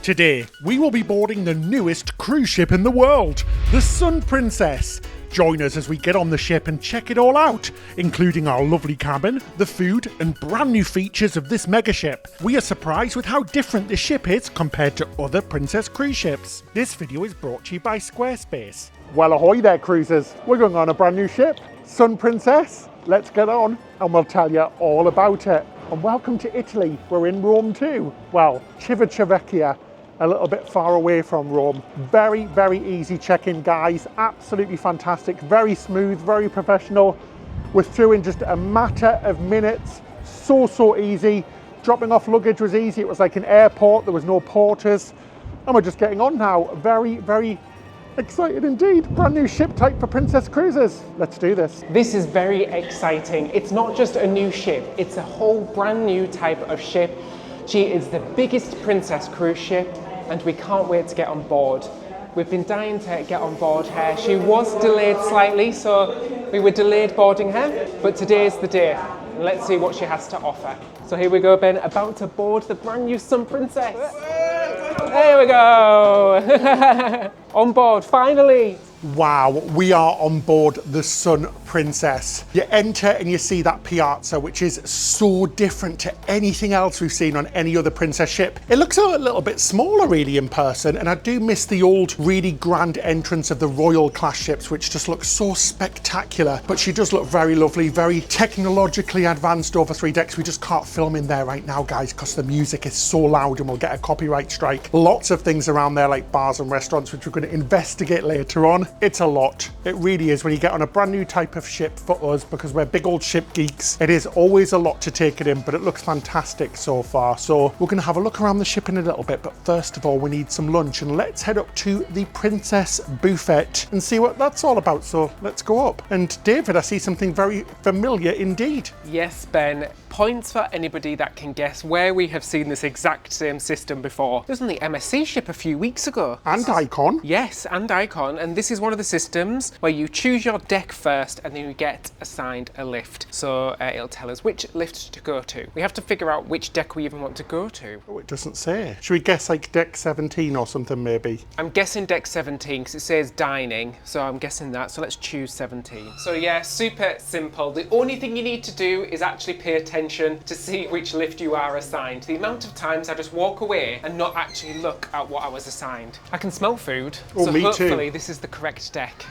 Today, we will be boarding the newest cruise ship in the world, the Sun Princess. Join us as we get on the ship and check it all out, including our lovely cabin, the food, and brand new features of this megaship. We are surprised with how different this ship is compared to other Princess cruise ships. This video is brought to you by Squarespace. Well, ahoy there, cruisers. We're going on a brand new ship, Sun Princess. Let's get on and we'll tell you all about it. And welcome to Italy. We're in Rome too. Well, Civitavecchia, a little bit far away from Rome. Very, very easy check-in, guys. Absolutely fantastic. Very smooth, very professional. We're through in just a matter of minutes. So easy. Dropping off luggage was easy. It was like an airport. There was no porters. And we're just getting on now. Very, very excited indeed. Brand new ship type for Princess Cruises. Let's do this. This is very exciting. It's not just a new ship. It's a whole brand new type of ship. She is the biggest Princess cruise ship, and we can't wait to get on board. We've been dying to get on board her. She was delayed slightly, so we were delayed boarding her, but today is the day. Let's see what she has to offer. So here we go, Ben, about to board the brand new Sun Princess. There we go. On board, finally. Wow, we are on board the Sun Princess. You enter and you see that piazza, which is so different to anything else we've seen on any other Princess ship. It looks a little bit smaller really in person, and I do miss the old really grand entrance of the Royal class ships, which just looks so spectacular. But she does look very lovely, very technologically advanced over 3 decks. We just can't film in there right now, guys, because the music is so loud and we'll get a copyright strike. Lots of things around there like bars and restaurants, which we're going to investigate later on. It's a lot. It really is when you get on a brand new type of ship for us, because we're big old ship geeks. It is always a lot to take it in, but it looks fantastic so far. So we're going to have a look around the ship in a little bit, but first of all, we need some lunch, and let's head up to the Princess Buffet and see what that's all about. So let's go up. And David, I see something very familiar indeed. Yes, Ben. Points for anybody that can guess where we have seen this exact same system before. It was on the MSC ship a few weeks ago. And Icon. Yes, and Icon. And this is one of the systems where you choose your deck first and then you get assigned a lift. So it'll tell us which lift to go to. We have to figure out which deck we even want to go to. Oh, it doesn't say. Should we guess like deck 17 or something maybe? I'm guessing deck 17 because it says dining. So I'm guessing that. So let's choose 17. So yeah, super simple. The only thing you need to do is actually pay attention to see which lift you are assigned. The amount of times I just walk away and not actually look at what I was assigned. I can smell food, oh, so me hopefully too. This is the correct deck.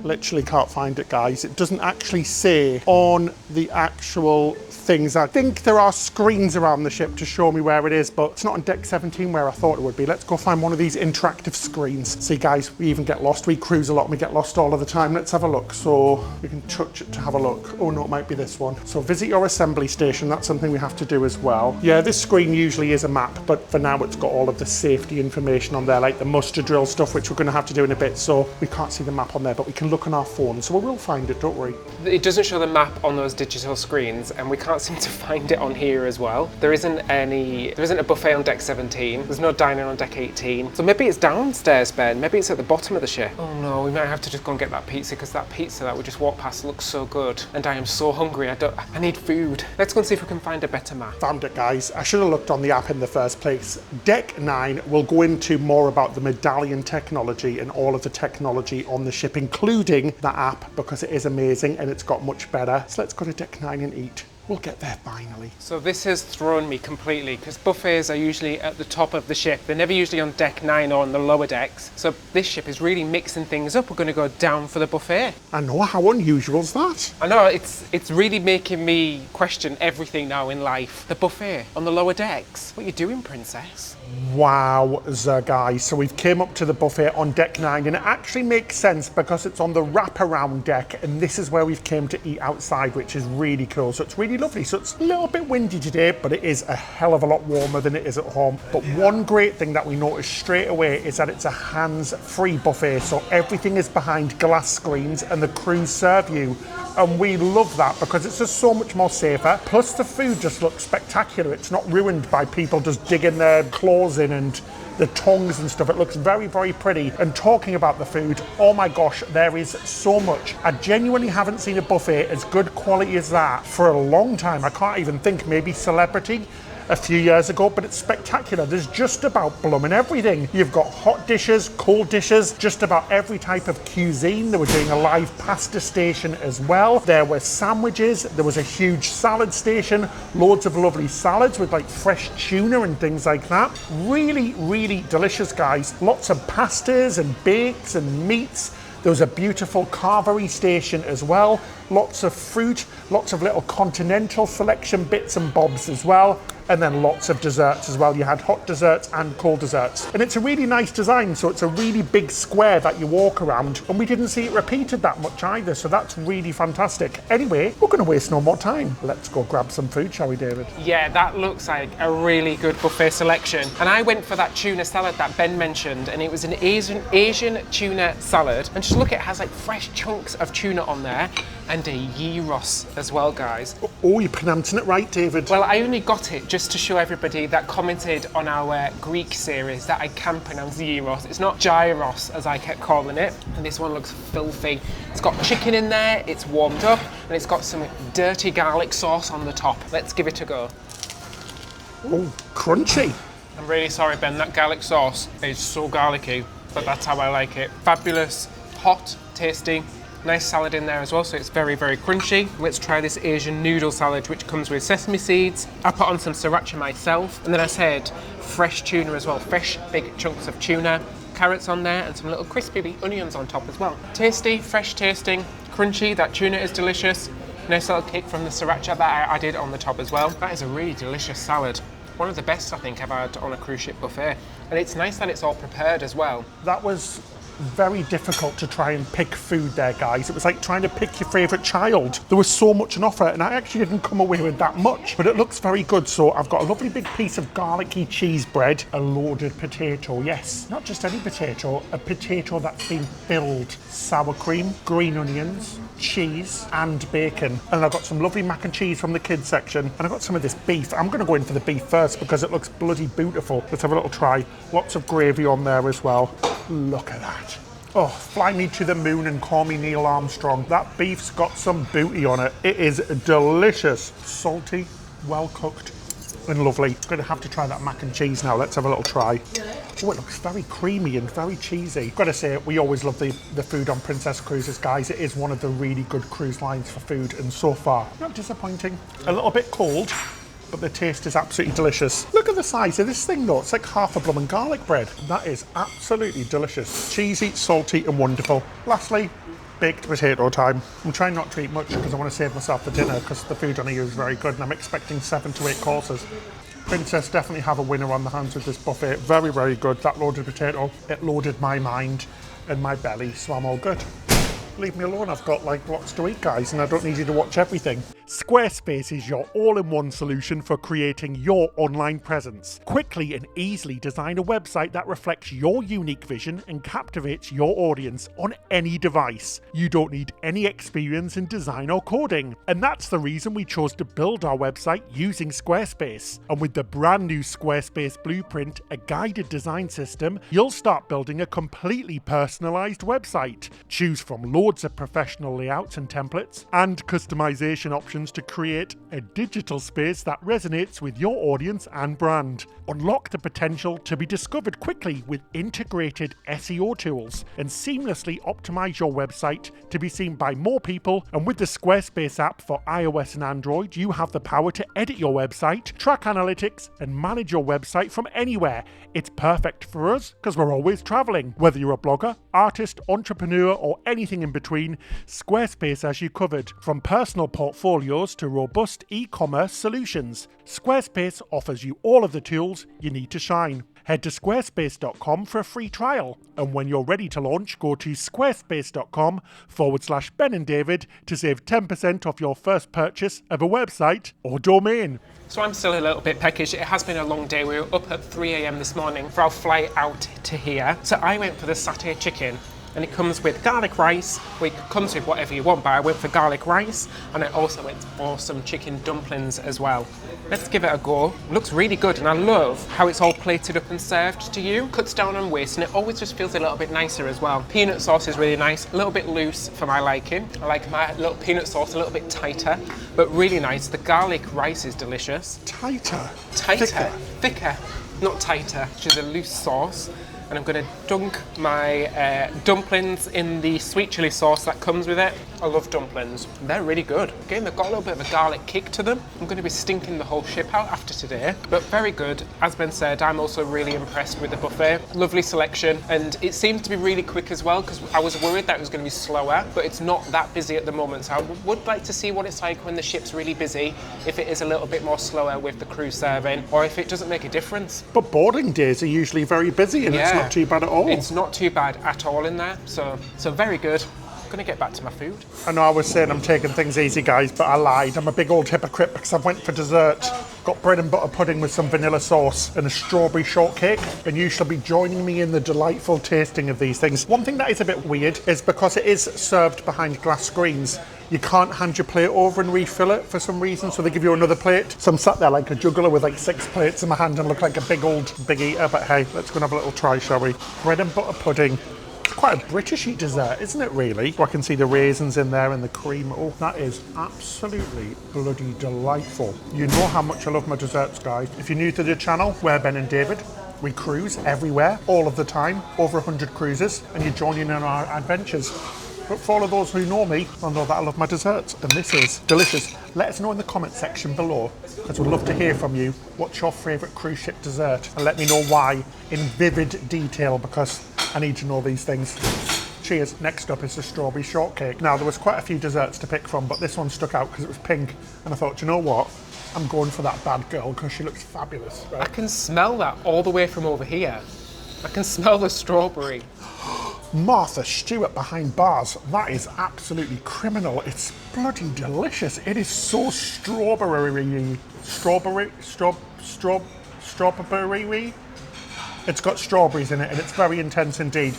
Literally can't find it, guys. It doesn't actually say on the actual things. I think there are screens around the ship to show me where it is, but it's not on deck 17 where I thought it would be. Let's go find one of these interactive screens. See, guys, we even get lost. We cruise a lot and we get lost all of the time. Let's have a look. So we can touch it to have a look. Oh no, it might be this one. So visit your assembly station. That's something we have to do as well. Yeah, this screen usually is a map, but for now it's got all of the safety information on there, like the muster drill stuff, which we're going to have to do in a bit. So we can't see the map on there, but we can look on our phone. So we will find it, don't worry. It doesn't show the map on those digital screens, and we can't seem to find it on here as well. There isn't a buffet on deck 17. There's no dining on deck 18. So maybe it's downstairs, Ben. Maybe it's at the bottom of the ship. Oh no, we might have to just go and get that pizza, because that pizza that we just walked past looks so good. And I am so hungry. I need food. Let's go and see if we can find a better map. Found it, guys. I should have looked on the app in the first place. Deck 9 will go into more about the medallion technology and all of the technology on the ship, including the app, because it is amazing and it's got much better. So let's go to deck 9 and eat. We'll get there finally. So this has thrown me completely, because buffets are usually at the top of the ship. They're never usually on deck 9 or on the lower decks. So this ship is really mixing things up. We're going to go down for the buffet. I know, how unusual is that? I know, it's really making me question everything now in life. The buffet on the lower decks. What are you doing, Princess? Wowza, guys. So we've came up to the buffet on deck 9, and it actually makes sense because it's on the wraparound deck, and this is where we've came to eat outside, which is really cool. So it's really lovely. So it's a little bit windy today, but it is a hell of a lot warmer than it is at home. But one great thing that we noticed straight away is that it's a hands-free buffet. So everything is behind glass screens and the crews serve you. And we love that because it's just so much more safer. Plus the food just looks spectacular. It's not ruined by people just digging their claws in and the tongues and stuff. It looks very, very pretty. And talking about the food, oh my gosh, there is so much. I genuinely haven't seen a buffet as good quality as that for a long time. I can't even think, maybe Celebrity. a few years ago, but it's spectacular. There's just about blooming everything. You've got hot dishes, cold dishes, just about every type of cuisine. They were doing a live pasta station as well. There were sandwiches, there was a huge salad station, loads of lovely salads with like fresh tuna and things like that. Really, really delicious, guys. Lots of pastas and bakes and meats. There was a beautiful carvery station as well. Lots of fruit, lots of little continental selection bits and bobs as well. And then lots of desserts as well. You had hot desserts and cold desserts. And it's a really nice design, so it's a really big square that you walk around, and we didn't see it repeated that much either, so that's really fantastic. Anyway, we're gonna waste no more time. Let's go grab some food, shall we, David? Yeah, that looks like a really good buffet selection. And I went for that tuna salad that Ben mentioned, and it was an Asian tuna salad. And just look, it has like fresh chunks of tuna on there, and a gyros as well, guys. Oh, you're pronouncing it right, David. Well, I only got it just to show everybody that commented on our Greek series that I can pronounce gyros. It's not gyros, as I kept calling it. And this one looks filthy. It's got chicken in there, it's warmed up, and it's got some dirty garlic sauce on the top. Let's give it a go. Oh, crunchy. I'm really sorry, Ben, that garlic sauce is so garlicky, but that's how I like it. Fabulous, hot, tasty. Nice salad in there as well, so it's very, very crunchy. Let's try this Asian noodle salad, which comes with sesame seeds. I put on some sriracha myself, and then I said fresh tuna as well, fresh big chunks of tuna, carrots on there, and some little crispy onions on top as well. Tasty, fresh tasting, crunchy. That tuna is delicious. Nice little kick from the sriracha that I added on the top as well. That is a really delicious salad. One of the best I think I've had on a cruise ship buffet. And it's nice that it's all prepared as well. That was very difficult to try and pick food there, guys. It was like trying to pick your favourite child. There was so much on offer, and I actually didn't come away with that much, but it looks very good. So I've got a lovely big piece of garlicky cheese bread, a loaded potato. Yes, not just any potato, a potato that's been filled. Sour cream, green onions, cheese and bacon. And I've got some lovely mac and cheese from the kids section, and I've got some of this beef. I'm going to go in for the beef first because it looks bloody beautiful. Let's have a little try. Lots of gravy on there as well. Look at that. Oh, fly me to the moon and call me Neil Armstrong. That beef's got some booty on it. It is delicious. Salty, well cooked and lovely. I'm going to have to try that mac and cheese now. Let's have a little try. Oh, it looks very creamy and very cheesy. Got to say, we always love the food on Princess Cruises, guys. It is one of the really good cruise lines for food, and so far, not disappointing. A little bit cold, but the taste is absolutely delicious. Look at the size of this thing though. It's like half a blooming garlic bread. That is absolutely delicious. Cheesy, salty and wonderful. Lastly, baked potato time. I'm trying not to eat much because I want to save myself for dinner because the food on here is very good and I'm expecting 7 to 8 courses. Princess definitely have a winner on the hands with this buffet. Very, very good. That loaded potato, it loaded my mind and my belly, so I'm all good. Leave me alone, I've got like lots to eat, guys, and I don't need you to watch everything. Squarespace is your all-in-one solution for creating your online presence. Quickly and easily design a website that reflects your unique vision and captivates your audience on any device. You don't need any experience in design or coding, and that's the reason we chose to build our website using Squarespace. And with the brand new Squarespace Blueprint, a guided design system, you'll start building a completely personalized website. Choose from loads of professional layouts and templates and customization options to create a digital space that resonates with your audience and brand. Unlock the potential to be discovered quickly with integrated SEO tools and seamlessly optimize your website to be seen by more people. And with the Squarespace app for iOS and Android, you have the power to edit your website, track analytics, and manage your website from anywhere. It's perfect for us because we're always traveling. Whether you're a blogger, artist, entrepreneur, or anything in between, Squarespace has you covered. From personal portfolios to robust e-commerce solutions, Squarespace offers you all of the tools you need to shine. Head to squarespace.com for a free trial. And when you're ready to launch, go to squarespace.com/Ben and David to save 10% off your first purchase of a website or domain. So I'm still a little bit peckish. It has been a long day. We were up at 3 a.m. this morning for our flight out to here. So I went for the satay chicken. and it comes with garlic rice. Well, it comes with whatever you want, but I went for garlic rice, and I also went for some chicken dumplings as well. Let's give it a go. It looks really good, and I love how it's all plated up and served to you. Cuts down on waste, and it always just feels a little bit nicer as well. Peanut sauce is really nice, a little bit loose for my liking. I like my little peanut sauce a little bit tighter, but really nice. The garlic rice is delicious. Tighter? Thicker, not tighter, which is a loose sauce. And I'm going to dunk my dumplings in the sweet chili sauce that comes with it. I love dumplings. They're really good. Again, they've got a little bit of a garlic kick to them. I'm going to be stinking the whole ship out after today, but very good. As Ben said, I'm also really impressed with the buffet. Lovely selection, and it seemed to be really quick as well, because I was worried that it was going to be slower, but it's not that busy at the moment. So I would like to see what it's like when the ship's really busy, if it is a little bit more slower with the crew serving, or if it doesn't make a difference. But boarding days are usually very busy, and it's not too bad at all. It's not too bad at all in there, so very good. I'm gonna get back to my food. I know I was saying I'm taking things easy, guys, but I lied. I'm a big old hypocrite because I went for dessert. Got bread and butter pudding with some vanilla sauce and a strawberry shortcake, and you shall be joining me in the delightful tasting of these things. One thing that is a bit weird is because it is served behind glass screens, you can't hand your plate over and refill it for some reason, so they give you another plate. So I'm sat there like a juggler with like 6 plates in my hand and look like a big eater, but hey, let's go and have a little try, shall we? Bread and butter pudding. Quite a Britishy dessert, isn't it, really? I can see the raisins in there and the cream. Oh, that is absolutely bloody delightful. You know how much I love my desserts, guys. If you're new to the channel, we're Ben and David. We cruise everywhere, all of the time, over 100 cruises, and you're joining in our adventures. But for all of those who know me, they'll know that I love my desserts, and this is delicious. Let us know in the comment section below, because we'd love to hear from you. What's your favourite cruise ship dessert? And let me know why in vivid detail, because I need to know these things. Cheers. Next up is the strawberry shortcake. Now, there was quite a few desserts to pick from, but this one stuck out because it was pink, and I thought, you know what? I'm going for that bad girl because she looks fabulous. Right? I can smell that all the way from over here. I can smell the strawberry. Martha Stewart behind bars. That is absolutely criminal. It's bloody delicious. It is so strawberry. Strawberry. It's got strawberries in it, and it's very intense indeed.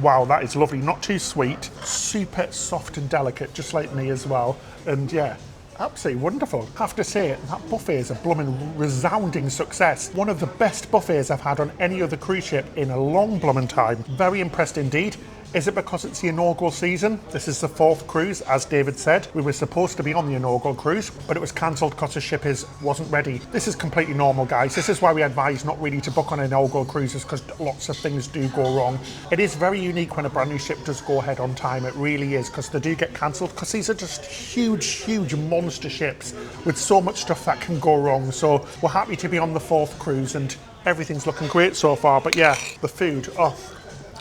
Wow, that is lovely. Not too sweet. Super soft and delicate, just like me as well. And yeah, absolutely wonderful. Have to say, that buffet is a blooming resounding success. One of the best buffets I've had on any other cruise ship in a long blooming time. Very impressed indeed. Is it because it's the inaugural season? This is the 4th cruise, as David said. We were supposed to be on the inaugural cruise, but it was cancelled because the ship wasn't ready. This is completely normal, guys. This is why we advise not really to book on inaugural cruises, because lots of things do go wrong. It is very unique when a brand new ship does go ahead on time. It really is, because they do get cancelled, because these are just huge monster ships with so much stuff that can go wrong. So we're happy to be on the 4th cruise, and everything's looking great so far. But yeah, the food, oh,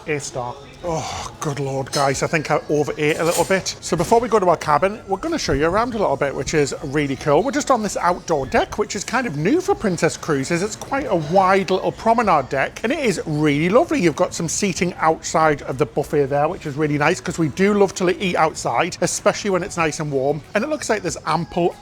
A-star. Oh, good Lord, guys, I think I overate a little bit. So before we go to our cabin, we're going to show you around a little bit, which is really cool. We're just on this outdoor deck, which is kind of new for Princess Cruises. It's quite a wide little promenade deck, and it is really lovely. You've got some seating outside of the buffet there, which is really nice, because we do love to eat outside, especially when it's nice and warm. And it looks like there's ample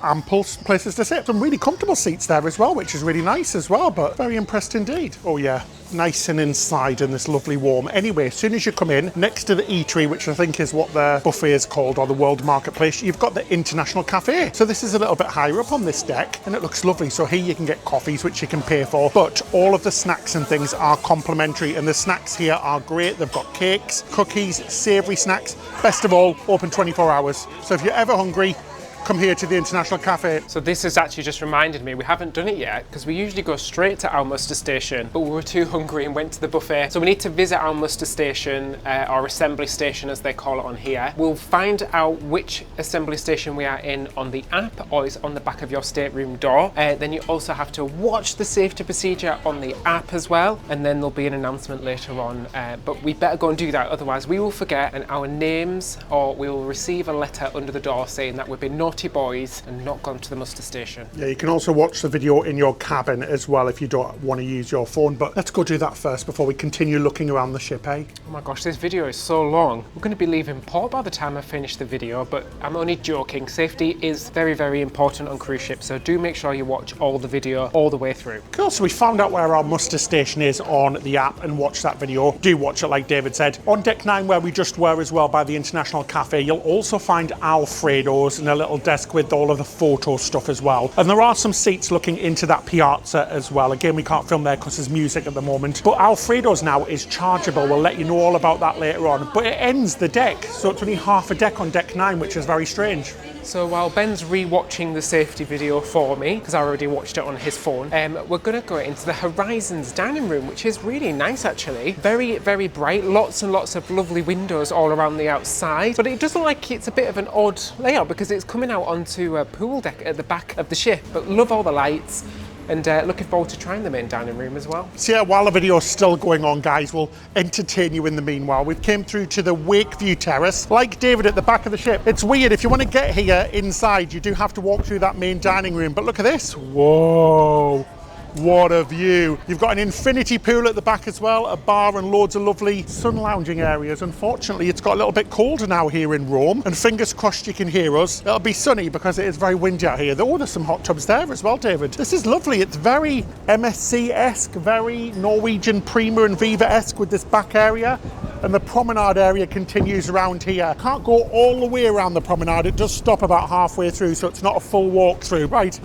places to sit. Some really comfortable seats there as well, which is really nice as well, but very impressed indeed. Oh yeah, nice and inside in this lovely warm. Anyway, as soon as you come in, next to the eatery, which I think is what the buffet is called, or the World Marketplace, you've got the International Cafe. So this is a little bit higher up on this deck, and it looks lovely. So here you can get coffees, which you can pay for, but all of the snacks and things are complimentary, and the snacks here are great. They've got cakes, cookies, savoury snacks. Best of all, open 24 hours. So if you're ever hungry, come here to the International Cafe. So this has actually just reminded me, we haven't done it yet, because we usually go straight to our muster station, but we were too hungry and went to the buffet. So we need to visit our muster station, our assembly station as they call it on here. We'll find out which assembly station we are in on the app, or it's on the back of your stateroom door. Then you also have to watch the safety procedure on the app as well, and then there'll be an announcement later on, but we better go and do that, otherwise we will forget, and our names, or we will receive a letter under the door saying that we've been notified naughty boys and not gone to the muster station. Yeah, you can also watch the video in your cabin as well if you don't want to use your phone, but let's go do that first before we continue looking around the ship, eh? Oh my gosh, this video is so long. We're going to be leaving port by the time I finish the video, but I'm only joking. Safety is very, very important on cruise ships, so do make sure you watch all the video all the way through. Cool, so we found out where our muster station is on the app and watch that video. Do watch it like David said. On deck 9 where we just were as well by the International Cafe, you'll also find Alfredo's and a little desk with all of the photo stuff as well. And there are some seats looking into that piazza as well. Again, we can't film there because there's music at the moment. But Alfredo's now is chargeable. We'll let you know all about that later on. But it ends the deck, so it's only half a deck on deck 9, which is very strange. So while Ben's re-watching the safety video for me, because I already watched it on his phone, we're going to go into the Horizons dining room, which is really nice actually. Very, very bright, lots and lots of lovely windows all around the outside. But it does look like it's a bit of an odd layout because it's coming out onto a pool deck at the back of the ship. But love all the lights. And looking forward to trying the main dining room as well. So yeah, while the video's still going on, guys, we'll entertain you in the meanwhile. We've came through to the Wakeview Terrace, like David at the back of the ship. It's weird, if you want to get here inside, you do have to walk through that main dining room. But look at this, whoa. What a view. You've got an infinity pool at the back as well, a bar and loads of lovely sun lounging areas. Unfortunately, it's got a little bit colder now here in Rome, and fingers crossed you can hear us. It'll be sunny because it is very windy out here. Oh, there's some hot tubs there as well, David. This is lovely. It's very MSC-esque, very Norwegian Prima and Viva-esque with this back area. And the promenade area continues around here. Can't go all the way around the promenade. It does stop about halfway through, so it's not a full walk through. Right.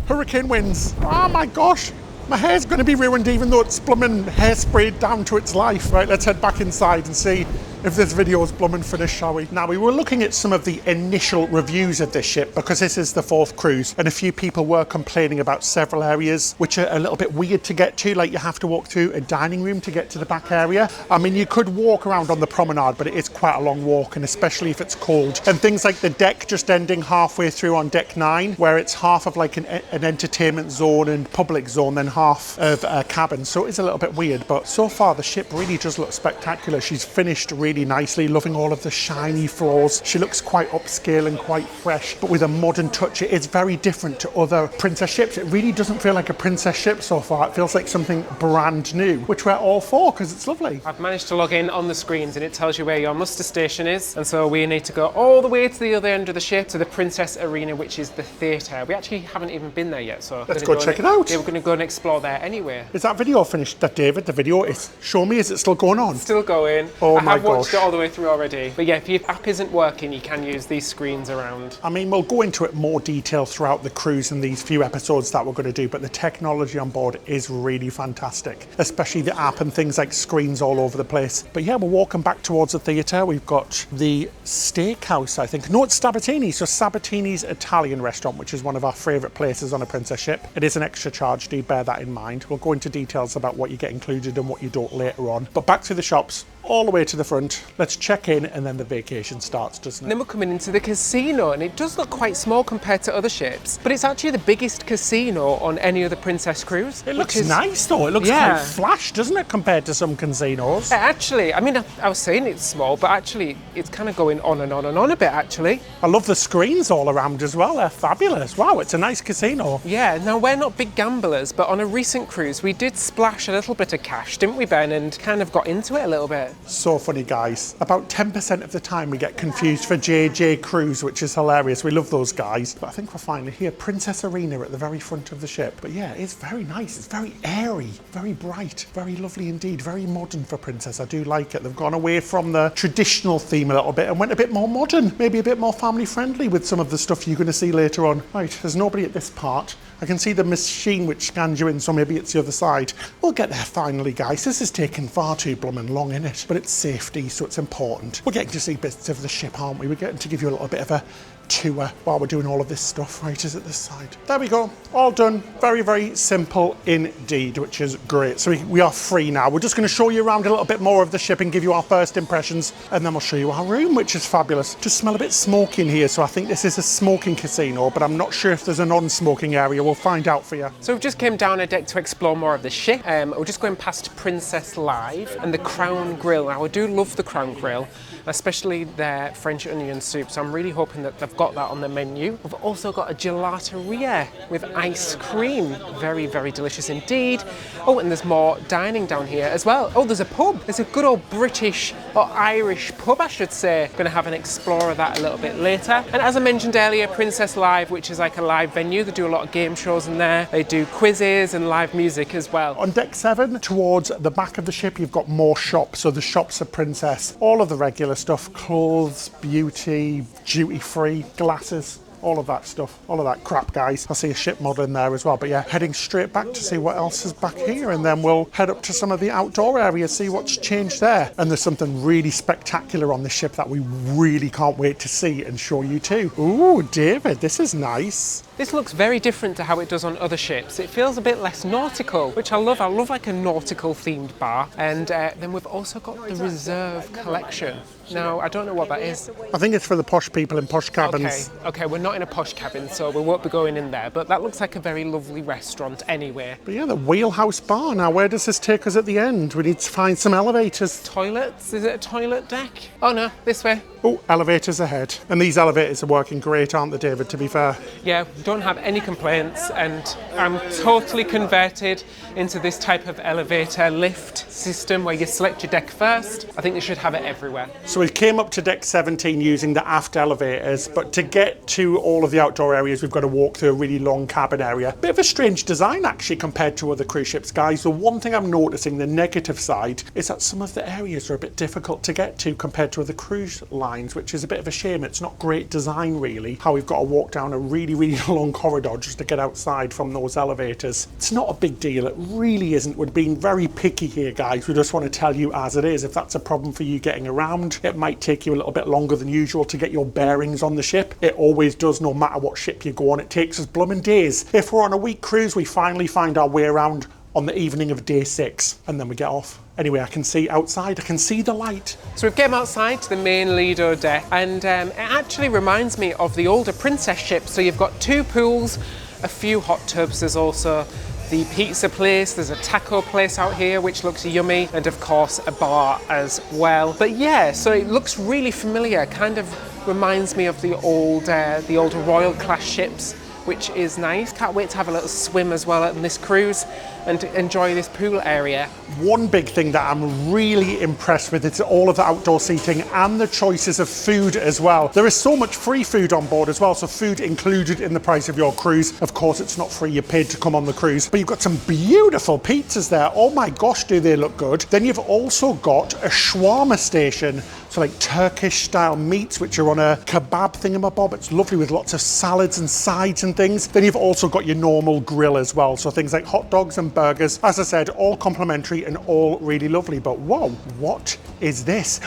Hurricane winds. Oh my gosh, my hair's going to be ruined even though it's blooming hairsprayed down to its life. Right, let's head back inside and see if this video is blooming finished, shall we? Now, we were looking at some of the initial reviews of this ship because this is the 4th cruise, and a few people were complaining about several areas which are a little bit weird to get to, like you have to walk through a dining room to get to the back area. I mean, you could walk around on the promenade, but it is quite a long walk, and especially if it's cold. And things like the deck just ending halfway through on deck 9, where it's half of like an entertainment zone and public zone, then half of a cabin. So it is a little bit weird, but so far the ship really does look spectacular. She's finished really nicely, loving all of the shiny floors. She looks quite upscale and quite fresh, but with a modern touch. It is very different to other princess ships. It really doesn't feel like a princess ship so far. It feels like something brand new, which we're all for because it's lovely. I've managed to log in on the screens and it tells you where your muster station is, and so we need to go all the way to the other end of the ship to the Princess Arena, which is the theatre. We actually haven't even been there yet, so let's go check it out. Yeah, we're going to go and explore there anyway. Is that video finished, David? The video is, show me, is it still going on? Still going. Oh my I have watched gosh. it all the way through already. But yeah, if your app isn't working, you can use these screens around. I mean, we'll go into it more detail throughout the cruise in these few episodes that we're going to do, but the technology on board is really fantastic, especially the app and things like screens all over the place. But yeah, we're walking back towards the theatre. We've got the steakhouse, I think. No, it's Sabatini. So Sabatini's Italian restaurant, which is one of our favourite places on a princess ship. It is an extra charge, do bear that in mind. We'll go into details about what you get included and what you don't later on. But back to the shops, all the way to the front. Let's check in and then the vacation starts, doesn't it? Then we're coming into the casino, and it does look quite small compared to other ships, but it's actually the biggest casino on any other princess cruise. It looks nice though. It looks quite flash, doesn't it, compared to some casinos? Actually, I mean, I was saying it's small, but actually it's kind of going on and on and on a bit, actually. I love the screens all around as well. They're fabulous. Wow, it's a nice casino. Yeah, now we're not big gamblers, but on a recent cruise we did splash a little bit of cash, didn't we, Ben, and kind of got into it a little bit. So funny, guys. About 10% of the time we get confused for JJ Cruise, which is hilarious. We love those guys. But I think we're finally here. Princess Arena at the very front of the ship. But yeah, it's very nice. It's very airy, very bright, very lovely indeed. Very modern for Princess. I do like it. They've gone away from the traditional theme a little bit and went a bit more modern, maybe a bit more family friendly with some of the stuff you're going to see later on. Right, there's nobody at this part. I can see the machine which scans you in, so maybe it's the other side. We'll get there finally, guys. This is taking far too blooming long, innit? But it's safety, so it's important. We're getting to see bits of the ship, aren't we? We're getting to give you a little bit of a tour while we're doing all of this stuff. Right, is it this side? There we go. All done. Very, very simple indeed, which is great. So we are free now. We're just going to show you around a little bit more of the ship and give you our first impressions, and then we'll show you our room, which is fabulous. Just smell a bit smoky in here, so I think this is a smoking casino, but I'm not sure if there's a non-smoking area. We'll find out for you. So we've just came down a deck to explore more of the ship. We're just going past Princess Live and the Crown Grill. Now, I do love the Crown Grill, especially their French onion soup, so I'm really hoping that they've got that on the menu. We've also got a gelateria with ice cream. Very, very delicious indeed. Oh, and there's more dining down here as well. Oh, there's a pub. There's a good old British or Irish pub, I should say. Going to have an explore of that a little bit later. And as I mentioned earlier, Princess Live, which is like a live venue. They do a lot of game shows in there. They do quizzes and live music as well. On deck 7, towards the back of the ship, you've got more shops. So the shops of Princess, all of the regular stuff, clothes, beauty, duty-free, glasses, all of that stuff, all of that crap, guys. I see a ship model in there as well, but yeah, heading straight back to see what else is back here, and then we'll head up to some of the outdoor areas, see what's changed there. And there's something really spectacular on the ship that we really can't wait to see and show you too. Ooh, David, this is nice. This looks very different to how it does on other ships. It feels a bit less nautical, which I love. I love like a nautical themed bar. And then we've also got the Reserve Collection. Now, I don't know what that is. I think it's for the posh people in posh cabins. Okay, we're not in a posh cabin, so we won't be going in there. But that looks like a very lovely restaurant anyway. But yeah, the Wheelhouse Bar. Now, where does this take us at the end? We need to find some elevators. Toilets? Is it a toilet deck? Oh no, this way. Oh, elevators ahead. And these elevators are working great, aren't they, David, to be fair? Yeah, don't have any complaints, and I'm totally converted into this type of elevator lift system where you select your deck first. I think they should have it everywhere. So we came up to deck 17 using the aft elevators, but to get to all of the outdoor areas, we've got to walk through a really long cabin area. Bit of a strange design, actually, compared to other cruise ships, guys. The one thing I'm noticing, the negative side, is that some of the areas are a bit difficult to get to compared to other cruise lines, which is a bit of a shame. It's not great design, really, how we've got to walk down a really, really long corridor just to get outside from those elevators. It's not a big deal. It really isn't. We're being very picky here, guys. We just want to tell you as it is. If that's a problem for you getting around, it might take you a little bit longer than usual to get your bearings on the ship. It always does, no matter what ship you go on. It takes us blooming days. If we're on a week cruise, we finally find our way around on the evening of day 6, and then we get off. Anyway, I can see outside, I can see the light. So we've come outside to the main Lido deck, and it actually reminds me of the older Princess ships. So you've got 2 pools, a few hot tubs, there's also the pizza place, there's a taco place out here which looks yummy, and of course a bar as well. But yeah, so it looks really familiar, kind of reminds me of the old Royal class ships, which is nice. Can't wait to have a little swim as well on this cruise and enjoy this pool area. One big thing that I'm really impressed with is all of the outdoor seating and the choices of food as well. There is so much free food on board as well, so food included in the price of your cruise. Of course, it's not free, you paid to come on the cruise, but you've got some beautiful pizzas there. Oh my gosh, do they look good. Then you've also got a shawarma station, so like Turkish style meats, which are on a kebab thingamabob. It's lovely with lots of salads and sides and things. Then you've also got your normal grill as well, so things like hot dogs and burgers. As I said, all complimentary and all really lovely. But whoa, what is this?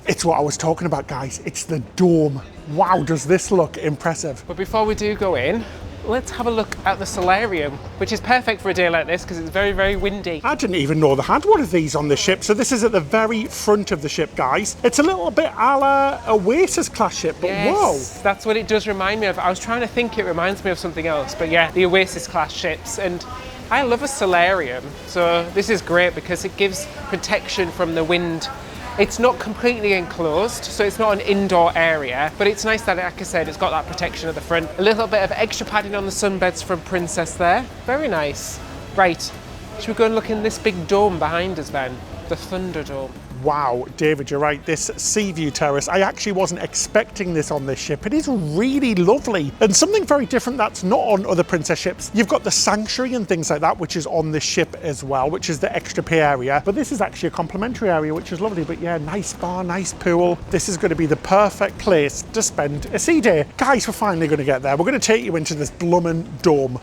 It's what I was talking about, guys. It's the dome. Wow, does this look impressive. But before we do go in, let's have a look at the solarium, which is perfect for a day like this because it's very, very windy. I didn't even know they had one of these on the ship. So this is at the very front of the ship, guys. It's a little bit a la Oasis class ship, but yes, whoa. That's what it does remind me of. I was trying to think it reminds me of something else, but yeah, the Oasis class ships. And I love a solarium, so this is great because it gives protection from the wind. It's not completely enclosed, so it's not an indoor area, but it's nice that, like I said, it's got that protection at the front. A little bit of extra padding on the sunbeds from Princess there. Very nice. Right, should we go and look in this big dome behind us then? The Thunderdome. Wow, David, you're right. This sea view terrace, I actually wasn't expecting this on this ship. It is really lovely and something very different that's not on other Princess ships. You've got the sanctuary and things like that, which is on this ship as well, which is the extra pay area. But this is actually a complimentary area, which is lovely. But yeah, nice bar, nice pool. This is going to be the perfect place to spend a sea day. Guys, we're finally going to get there. We're going to take you into this bloomin' dome.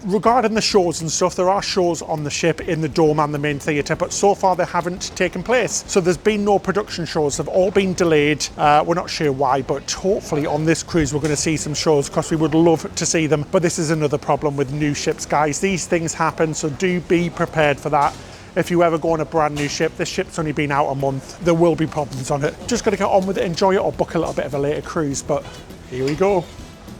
Regarding the shows and stuff, there are shows on the ship in the dome and the main theatre, but so far they haven't taken place. So there's been no production shows. They've all been delayed. We're not sure why, but hopefully on this cruise we're going to see some shows because we would love to see them. But this is another problem with new ships, guys. These things happen, so do be prepared for that. If you ever go on a brand new ship, this ship's only been out a month, there will be problems on it. Just got to get on with it, enjoy it, or book a little bit of a later cruise. But here we go.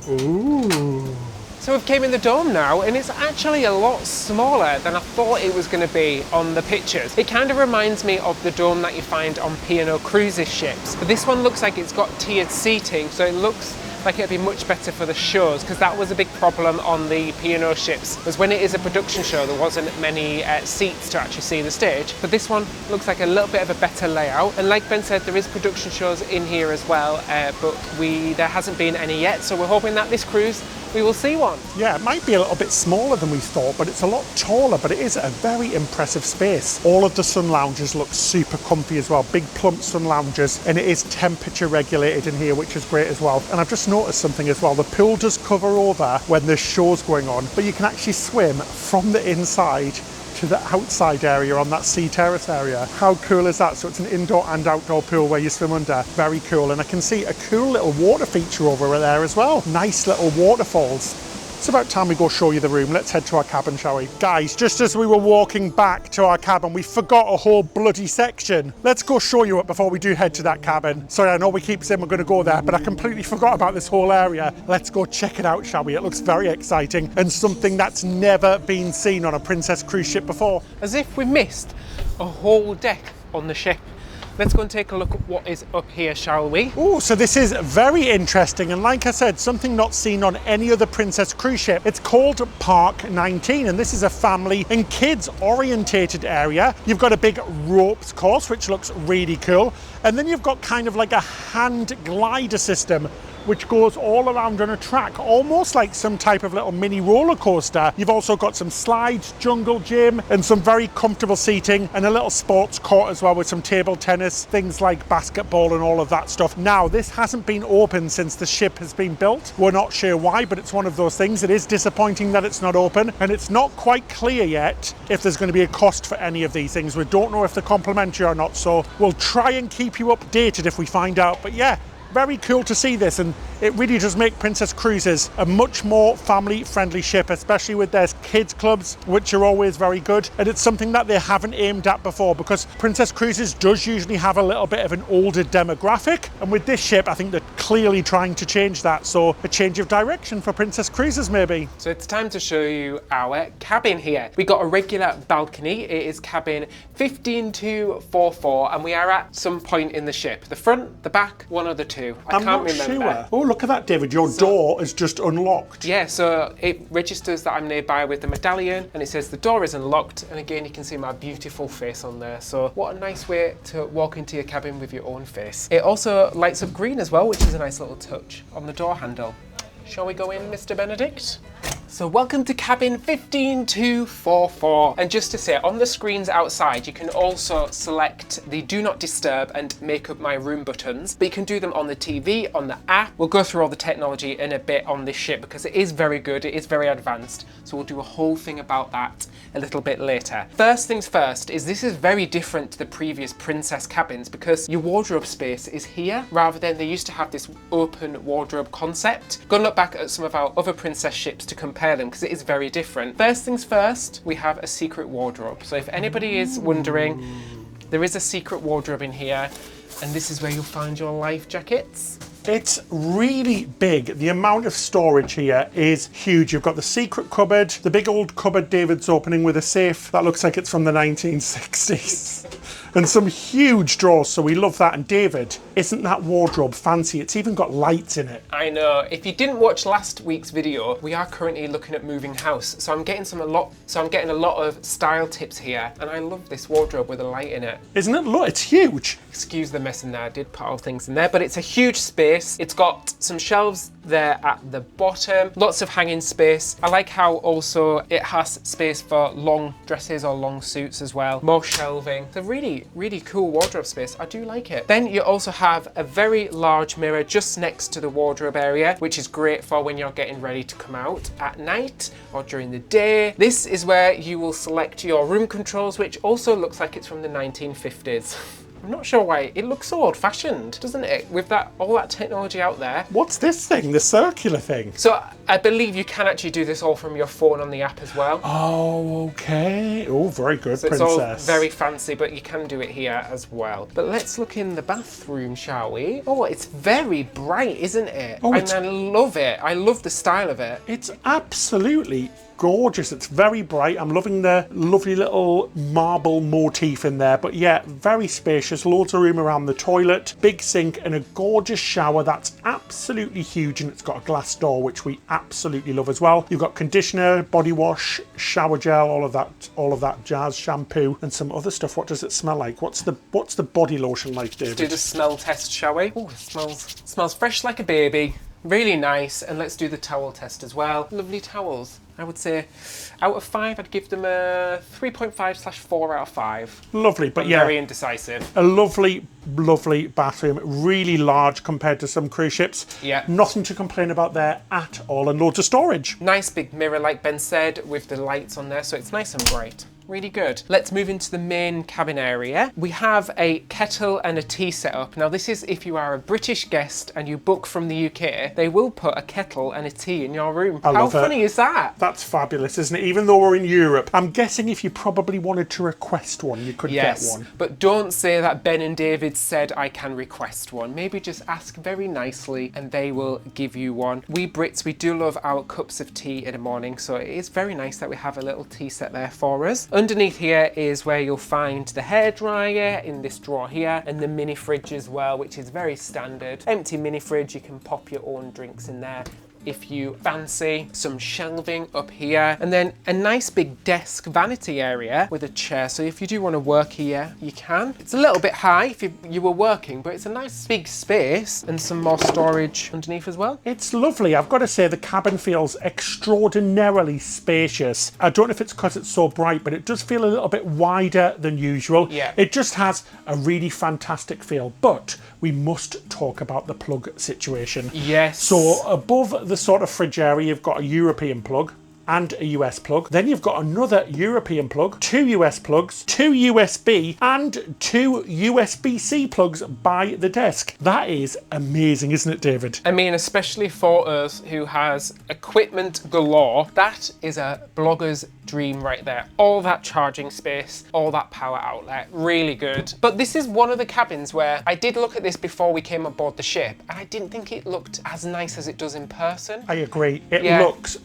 Ooh. So we've came in the dome now, and it's actually a lot smaller than I thought it was going to be on the pictures. It kind of reminds me of the dome that you find on P&O Cruises ships. But this one looks like it's got tiered seating, so it looks like it'd be much better for the shows, because that was a big problem on the P&O ships, was when it is a production show there wasn't many seats to actually see the stage. But this one looks like a little bit of a better layout, and like Ben said, there is production shows in here as well, but there hasn't been any yet, so we're hoping that this cruise we will see one. Yeah, it might be a little bit smaller than we thought, but it's a lot taller, but it is a very impressive space. All of the sun lounges look super comfy as well, big plump sun lounges, and it is temperature regulated in here, which is great as well. And I've just noticed something as well, the pool does cover over when there's shows going on, but you can actually swim from the inside to the outside area on that sea terrace area. How cool is that? So it's an indoor and outdoor pool where you swim under. Very cool. And I can see a cool little water feature over there as well. Nice little waterfalls. It's about time we go show you the room. Let's head to our cabin, shall we? Guys, just as we were walking back to our cabin, we forgot a whole bloody section. Let's go show you it before we do head to that cabin. Sorry, I know we keep saying we're going to go there, but I completely forgot about this whole area. Let's go check it out, shall we? It looks very exciting and something that's never been seen on a Princess cruise ship before. As if we missed a whole deck on the ship. Let's go and take a look at what is up here, shall we? Oh, so this is very interesting, and like I said, something not seen on any other Princess cruise ship. It's called Park 19, and this is a family and kids orientated area. You've got a big ropes course, which looks really cool, and then you've got kind of like a hand glider system which goes all around on a track, almost like some type of little mini roller coaster. You've also got some slides, jungle gym, and some very comfortable seating, and a little sports court as well with some table tennis, things like basketball and all of that stuff. Now, this hasn't been open since the ship has been built. We're not sure why, but it's one of those things. It is disappointing that it's not open, and it's not quite clear yet if there's going to be a cost for any of these things. We don't know if they're complimentary or not, so we'll try and keep you updated if we find out. But yeah, very cool to see this, and it really does make Princess Cruises a much more family-friendly ship, especially with their kids clubs, which are always very good. And it's something that they haven't aimed at before, because Princess Cruises does usually have a little bit of an older demographic, and with this ship I think they're clearly trying to change that, so a change of direction for Princess Cruises maybe. So it's time to show you our cabin here. We got a regular balcony. It is cabin 15244, and we are at some point in the ship. The front, the back, one of the two. I can't remember. Sure. Oh, look at that, David. Your door is just unlocked. Yeah, so it registers that I'm nearby with the medallion, and it says the door is unlocked, and again you can see my beautiful face on there. So what a nice way to walk into your cabin with your own face. It also lights up green as well, which is a nice little touch on the door handle. Shall we go in, Mr. Benedict? So welcome to cabin 15244. And just to say, on the screens outside, you can also select the do not disturb and make up my room buttons, but you can do them on the TV, on the app. We'll go through all the technology in a bit on this ship because it is very good, it is very advanced. So we'll do a whole thing about that a little bit later. First things first is this is very different to the previous Princess cabins because your wardrobe space is here rather than they used to have this open wardrobe concept. Go and look back at some of our other Princess ships to compare them because it is very different. First things first, we have a secret wardrobe. So if anybody is wondering, there is a secret wardrobe in here, and this is where you'll find your life jackets. It's really big. The amount of storage here is huge. You've got the secret cupboard, the big old cupboard David's opening with a safe that looks like it's from the 1960s. And some huge drawers, so we love that. And David, isn't that wardrobe fancy? It's even got lights in it. I know. If you didn't watch last week's video, we are currently looking at moving house. So I'm getting a lot of style tips here, and I love this wardrobe with a light in it. Isn't it? Look, it's huge. Excuse the mess in there. I did put all things in there, but it's a huge space. It's got some shelves there at the bottom, lots of hanging space. I like how also it has space for long dresses or long suits as well. More shelving. It's a really cool wardrobe space. I do like it. Then you also have a very large mirror just next to the wardrobe area, which is great for when you're getting ready to come out at night or during the day. This is where you will select your room controls, which also looks like it's from the 1950s. I'm not sure why. It looks so old-fashioned, doesn't it? With all that technology out there. What's this thing? The circular thing? So I believe you can actually do this all from your phone on the app as well. Oh, okay. Oh, very good, so Princess. It's all very fancy, but you can do it here as well. But let's look in the bathroom, shall we? Oh, it's very bright, isn't it? Oh, and I love it. I love the style of it. It's absolutely gorgeous. It's very bright. I'm loving the lovely little marble motif in there. But yeah, very spacious, loads of room around the toilet, big sink and a gorgeous shower that's absolutely huge, and it's got a glass door, which we absolutely love as well. You've got conditioner, body wash, shower gel, all of that jazz, shampoo and some other stuff. What does it smell like? What's the body lotion like, David? Do the smell test, shall we? Oh, it smells fresh like a baby. Really nice. And let's do the towel test as well. Lovely towels. I would say out of 5, I'd give them a 3.5/4 out of 5. Lovely, but I'm yeah, very indecisive. a lovely bathroom, really large compared to some cruise ships. Yeah. Nothing to complain about there at all, and loads of storage. Nice big mirror, like Ben said, with the lights on there, so it's nice and bright. Really good. Let's move into the main cabin area. We have a kettle and a tea set up. Now this is if you are a British guest and you book from the UK, they will put a kettle and a tea in your room. How funny is that? That's fabulous, isn't it? Even though we're in Europe, I'm guessing if you probably wanted to request one, you could get one. But don't say that Ben and David said I can request one. Maybe just ask very nicely and they will give you one. We Brits, we do love our cups of tea in the morning, so it is very nice that we have a little tea set there for us. Underneath here is where you'll find the hairdryer in this drawer here, and the mini fridge as well, which is very standard. Empty mini fridge, you can pop your own drinks in there if you fancy. Some shelving up here, and then a nice big desk vanity area with a chair, so if you do want to work here you can. It's a little bit high if you were working, but it's a nice big space, and some more storage underneath as well. It's lovely. I've got to say the cabin feels extraordinarily spacious. I don't know if it's because it's so bright, but it does feel a little bit wider than usual. Yeah. It just has a really fantastic feel, but we must talk about the plug situation. Yes. So above the sort of fridge area, you've got a European plug and a US plug. Then you've got another European plug, 2 US plugs, 2 USB and 2 USB-C plugs by the desk. That is amazing, isn't it, David? I mean, especially for us who has equipment galore, that is a blogger's dream right there. All that charging space, all that power outlet, really good. But this is one of the cabins where I did look at this before we came aboard the ship, and I didn't think it looked as nice as it does in person. I agree. It looks,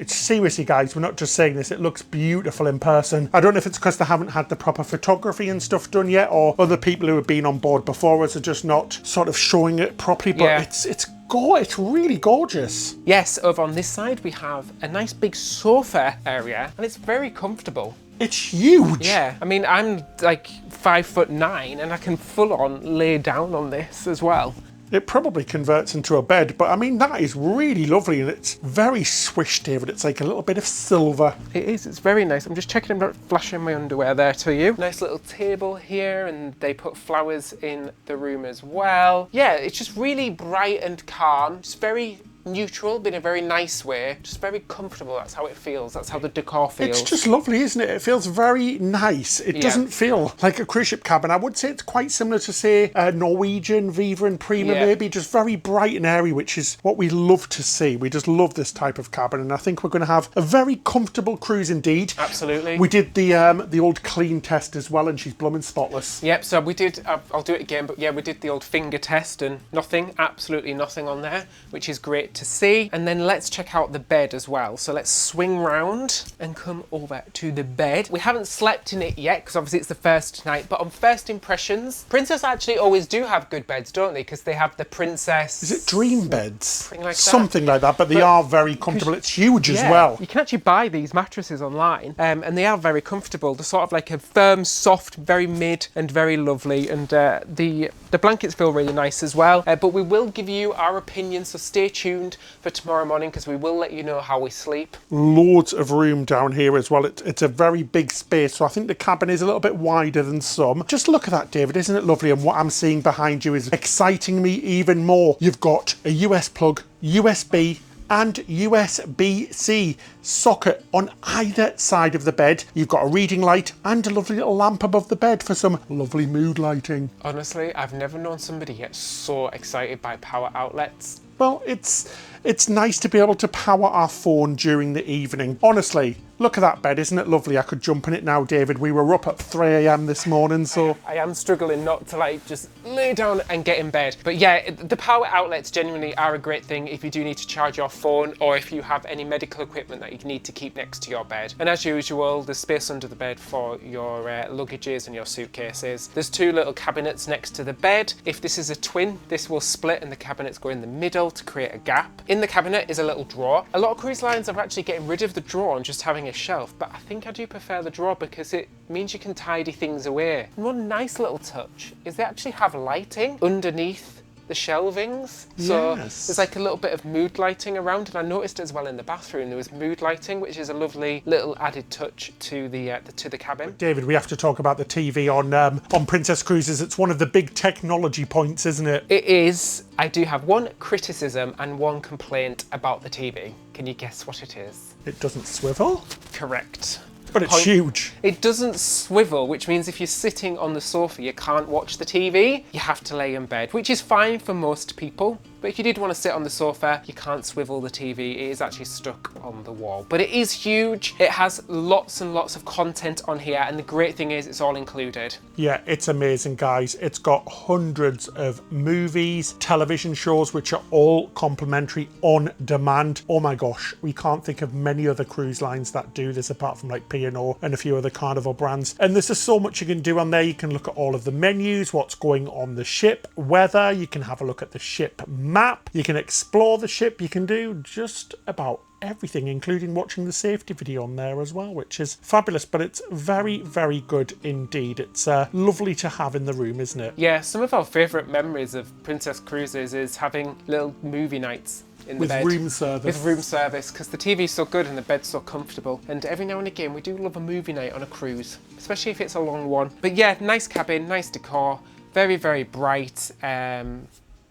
seriously guys, we're not just saying this, it looks beautiful in person. I don't know if it's because they haven't had the proper photography and stuff done yet, or other people who have been on board before us are just not sort of showing it properly, but it's really gorgeous. Yes, over on this side we have a nice big sofa area, and it's very comfortable. It's huge. Yeah, I mean, I'm like 5'9" and I can full on lay down on this as well. It probably converts into a bed, but I mean, that is really lovely, and it's very swish, David. It's like a little bit of silver. It is, it's very nice. I'm just checking, I'm not flashing my underwear there to you. Nice little table here, and they put flowers in the room as well. Yeah, it's just really bright and calm. It's very neutral, but in a very nice way. Just very comfortable. That's how it feels. That's how the decor feels. It's just lovely, isn't it? It feels very nice. It doesn't feel like a cruise ship cabin. I would say it's quite similar to, say, Norwegian, Viva and Prima, maybe. Just very bright and airy, which is what we love to see. We just love this type of cabin, and I think we're going to have a very comfortable cruise indeed. Absolutely. We did the old clean test as well, and she's blooming spotless. Yep, so we did, I'll do it again, but yeah, we did the old finger test, and nothing, absolutely nothing on there, which is great to see. And then let's check out the bed as well. So let's swing round and come over to the bed. We haven't slept in it yet because obviously it's the first night, but on first impressions, Princess actually always do have good beds, don't they? Because they have the Princess... Is it dream beds? Something like that, but they are very comfortable. It's huge as well. You can actually buy these mattresses online, and they are very comfortable. They're sort of like a firm, soft, very mid and very lovely, and the blankets feel really nice as well. But we will give you our opinion, so stay tuned for tomorrow morning because we will let you know how we sleep. Loads of room down here as well. It's a very big space, so I think the cabin is a little bit wider than some. Just look at that, David, isn't it lovely? And what I'm seeing behind you is exciting me even more. You've got a US plug, USB and USB-C socket on either side of the bed. You've got a reading light and a lovely little lamp above the bed for some lovely mood lighting. Honestly, I've never known somebody get so excited by power outlets. Well, it's It's nice to be able to power our phone during the evening. Honestly, look at that bed, isn't it lovely? I could jump in it now, David. We were up at 3 a.m. this morning, so... I am struggling not to like just lay down and get in bed. But yeah, the power outlets genuinely are a great thing if you do need to charge your phone or if you have any medical equipment that you need to keep next to your bed. And as usual, there's space under the bed for your luggages and your suitcases. There's 2 little cabinets next to the bed. If this is a twin, this will split and the cabinets go in the middle to create a gap. In the cabinet is a little drawer. A lot of cruise lines are actually getting rid of the drawer and just having a shelf, but I think I do prefer the drawer because it means you can tidy things away. And one nice little touch is they actually have lighting underneath the shelvings, so there's like a little bit of mood lighting around, and I noticed as well in the bathroom there was mood lighting, which is a lovely little added touch to the cabin. David, we have to talk about the TV on Princess Cruises. It's one of the big technology points, isn't it? It is. I do have one criticism and one complaint about the TV. Can you guess what it is? It doesn't swivel? Correct. But it's huge. It doesn't swivel, which means if you're sitting on the sofa, you can't watch the TV. You have to lay in bed, which is fine for most people. But if you did want to sit on the sofa, you can't swivel the TV. It is actually stuck on the wall. But it is huge. It has lots and lots of content on here. And the great thing is it's all included. Yeah, it's amazing, guys. It's got hundreds of movies, television shows, which are all complimentary on demand. Oh my gosh, we can't think of many other cruise lines that do this apart from like P&O and a few other Carnival brands. And there's just so much you can do on there. You can look at all of the menus, what's going on the ship, weather. You can have a look at the ship map. You can explore the ship. You can do just about everything, including watching the safety video on there as well, which is fabulous. But it's very, very good indeed. It's lovely to have in the room, isn't it? Yeah, some of our favourite memories of Princess Cruises is having little movie nights in the bed. With room service. With room service, because the TV's so good and the bed's so comfortable. And every now and again, we do love a movie night on a cruise, especially if it's a long one. But yeah, nice cabin, nice decor, very, very bright.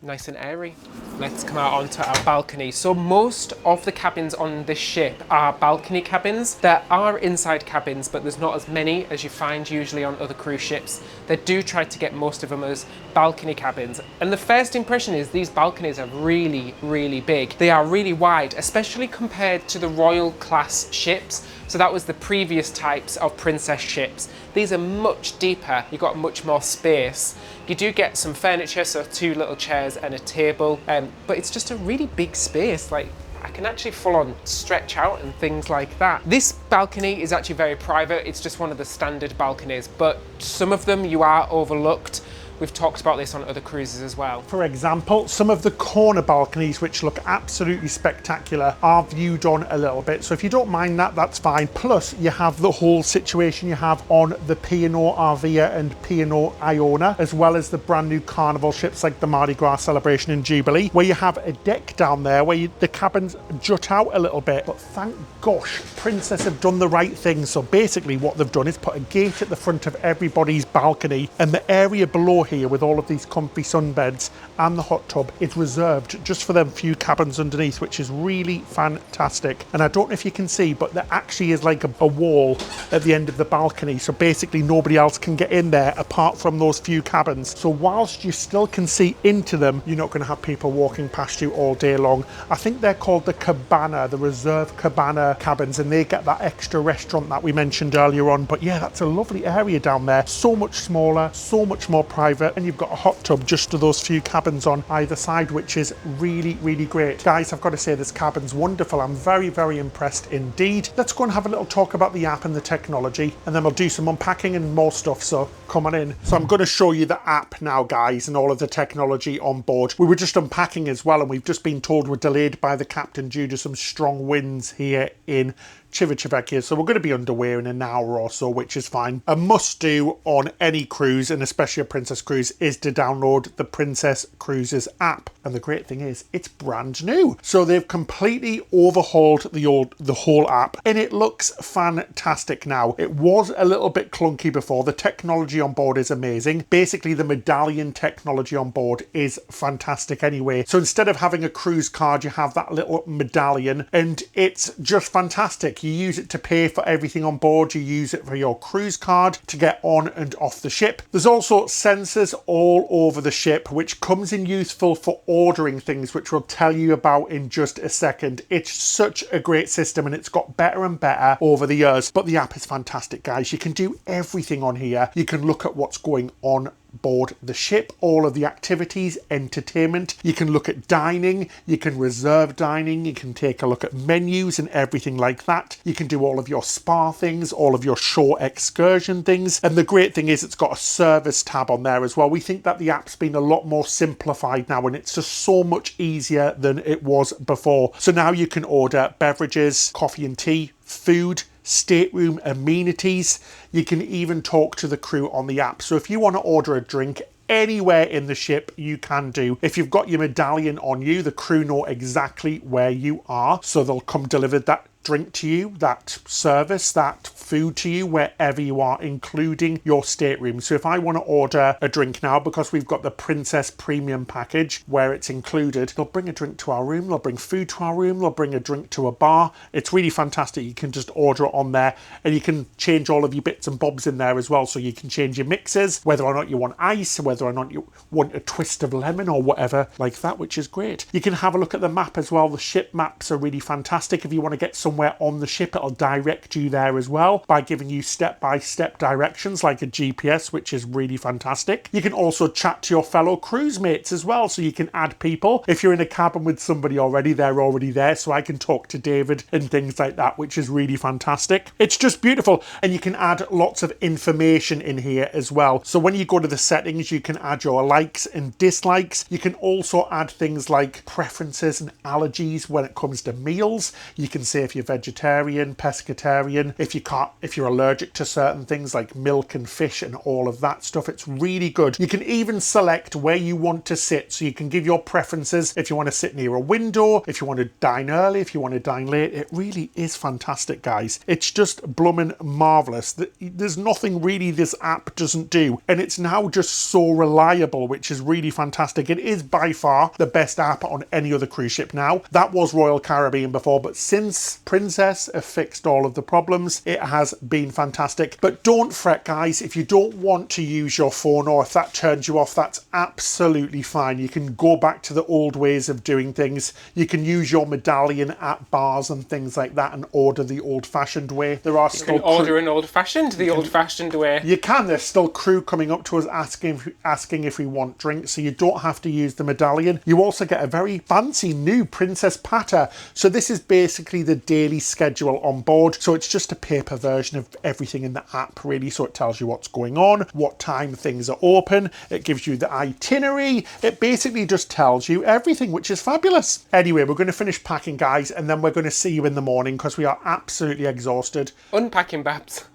Nice and airy. Let's come out onto our balcony. So most of the cabins on this ship are balcony cabins. There are inside cabins, but there's not as many as you find usually on other cruise ships. They do try to get most of them as balcony cabins. And the first impression is these balconies are really, really big. They are really wide, especially compared to the Royal class ships. So that was the previous types of princess ships. These are much deeper. You've got much more space. You do get some furniture, so 2 little chairs and a table, but it's just a really big space. Like, I can actually full on stretch out and things like that. This balcony is actually very private. It's just one of the standard balconies, but some of them you are overlooked. We've talked about this on other cruises as well. For example, some of the corner balconies, which look absolutely spectacular, are viewed on a little bit. So if you don't mind that, that's fine. Plus, you have the whole situation you have on the P&O Arvia and P&O Iona, as well as the brand new Carnival ships like the Mardi Gras Celebration and Jubilee, where you have a deck down there where the cabins jut out a little bit. But thank gosh, Princess have done the right thing. So basically what they've done is put a gate at the front of everybody's balcony, and the area below here with all of these comfy sunbeds and the hot tub is reserved just for them few cabins underneath, which is really fantastic. And I don't know if you can see, but there actually is like a wall at the end of the balcony, so basically nobody else can get in there apart from those few cabins. So whilst you still can see into them, you're not going to have people walking past you all day long. I think they're called the cabana, the reserve cabana cabins, and they get that extra restaurant that we mentioned earlier on. But yeah, that's a lovely area down there, so much smaller, so much more private, and you've got a hot tub just to those few cabins on either side, which is really, really great. Guys, I've got to say this cabin's wonderful. I'm very, very impressed indeed. Let's go and have a little talk about the app and the technology, and then we'll do some unpacking and more stuff, so come on in. So I'm going to show you the app now, guys, and all of the technology on board. We were just unpacking as well, and we've just been told we're delayed by the captain due to some strong winds here in Civitavecchia, so we're going to be underway in an hour or so, which is fine. A must do on any cruise, and especially a Princess cruise, is to download the Princess Cruises app. And the great thing is it's brand new, so they've completely overhauled the whole app, and it looks fantastic now. It was a little bit clunky before. The technology on board is amazing. Basically the medallion technology on board is fantastic anyway, so instead of having a cruise card, you have that little medallion, and it's just fantastic. You use it to pay for everything on board. You use it for your cruise card to get on and off the ship. There's also sensors all over the ship, which comes in useful for ordering things, which we'll tell you about in just a second. It's such a great system, and it's got better and better over the years. But the app is fantastic, guys. You can do everything on here. You can look at what's going on board the ship, all of the activities, entertainment. You can look at dining, you can reserve dining, you can take a look at menus and everything like that. You can do all of your spa things, all of your shore excursion things. And the great thing is it's got a service tab on there as well. We think that the app's been a lot more simplified now, and it's just so much easier than it was before. So now you can order beverages, coffee and tea, food, stateroom amenities. You can even talk to the crew on the app. So if you want to order a drink anywhere in the ship, you can do. If you've got your medallion on you, the crew know exactly where you are, so they'll come deliver that drink to you, that service, that food to you wherever you are, including your stateroom. So if I want to order a drink now, because we've got the Princess Premium package where it's included, they'll bring a drink to our room, they'll bring food to our room, they'll bring a drink to a bar. It's really fantastic. You can just order it on there, and you can change all of your bits and bobs in there as well. So you can change your mixes, whether or not you want ice, whether or not you want a twist of lemon or whatever like that, which is great. You can have a look at the map as well. The ship maps are really fantastic. If you want to get somewhere on the ship, it'll direct you there as well by giving you step-by-step directions like a GPS, which is really fantastic. You can also chat to your fellow cruise mates as well, so you can add people. If you're in a cabin with somebody already, they're already there, so I can talk to David and things like that, which is really fantastic. It's just beautiful, and you can add lots of information in here as well. So when you go to the settings, you can add your likes and dislikes. You can also add things like preferences and allergies when it comes to meals. You can say if you're vegetarian, pescatarian, if you're allergic to certain things like milk and fish and all of that stuff. It's really good. You can even select where you want to sit, so you can give your preferences if you want to sit near a window, if you want to dine early, if you want to dine late. It really is fantastic, guys. It's just bloomin' marvelous. There's nothing really this app doesn't do, and it's now just so reliable, which is really fantastic. It is by far the best app on any other cruise ship now. That was Royal Caribbean before, but since Princess have fixed all of the problems, it has been fantastic. But don't fret, guys. If you don't want to use your phone, or if that turns you off, that's absolutely fine. You can go back to the old ways of doing things. You can use your medallion at bars and things like that and order the old-fashioned way. There are still order an old-fashioned, old-fashioned way. You can. There's still crew coming up to us asking if we want drinks, so you don't have to use the medallion. You also get a very fancy new Princess Patter. So this is basically the daily schedule on board. So it's just a paper version of everything in the app, really. So it tells you what's going on, what time things are open. It gives you the itinerary. It basically just tells you everything, which is fabulous. Anyway, we're going to finish packing, guys, and then we're going to see you in the morning because we are absolutely exhausted. Unpacking, Babs.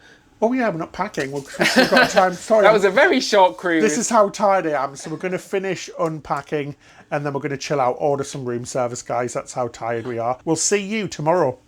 Oh yeah, we're not packing. We've still got time. Sorry. That was a very short cruise. This is how tired I am. So we're going to finish unpacking, and then we're going to chill out, order some room service, guys. That's how tired we are. We'll see you tomorrow.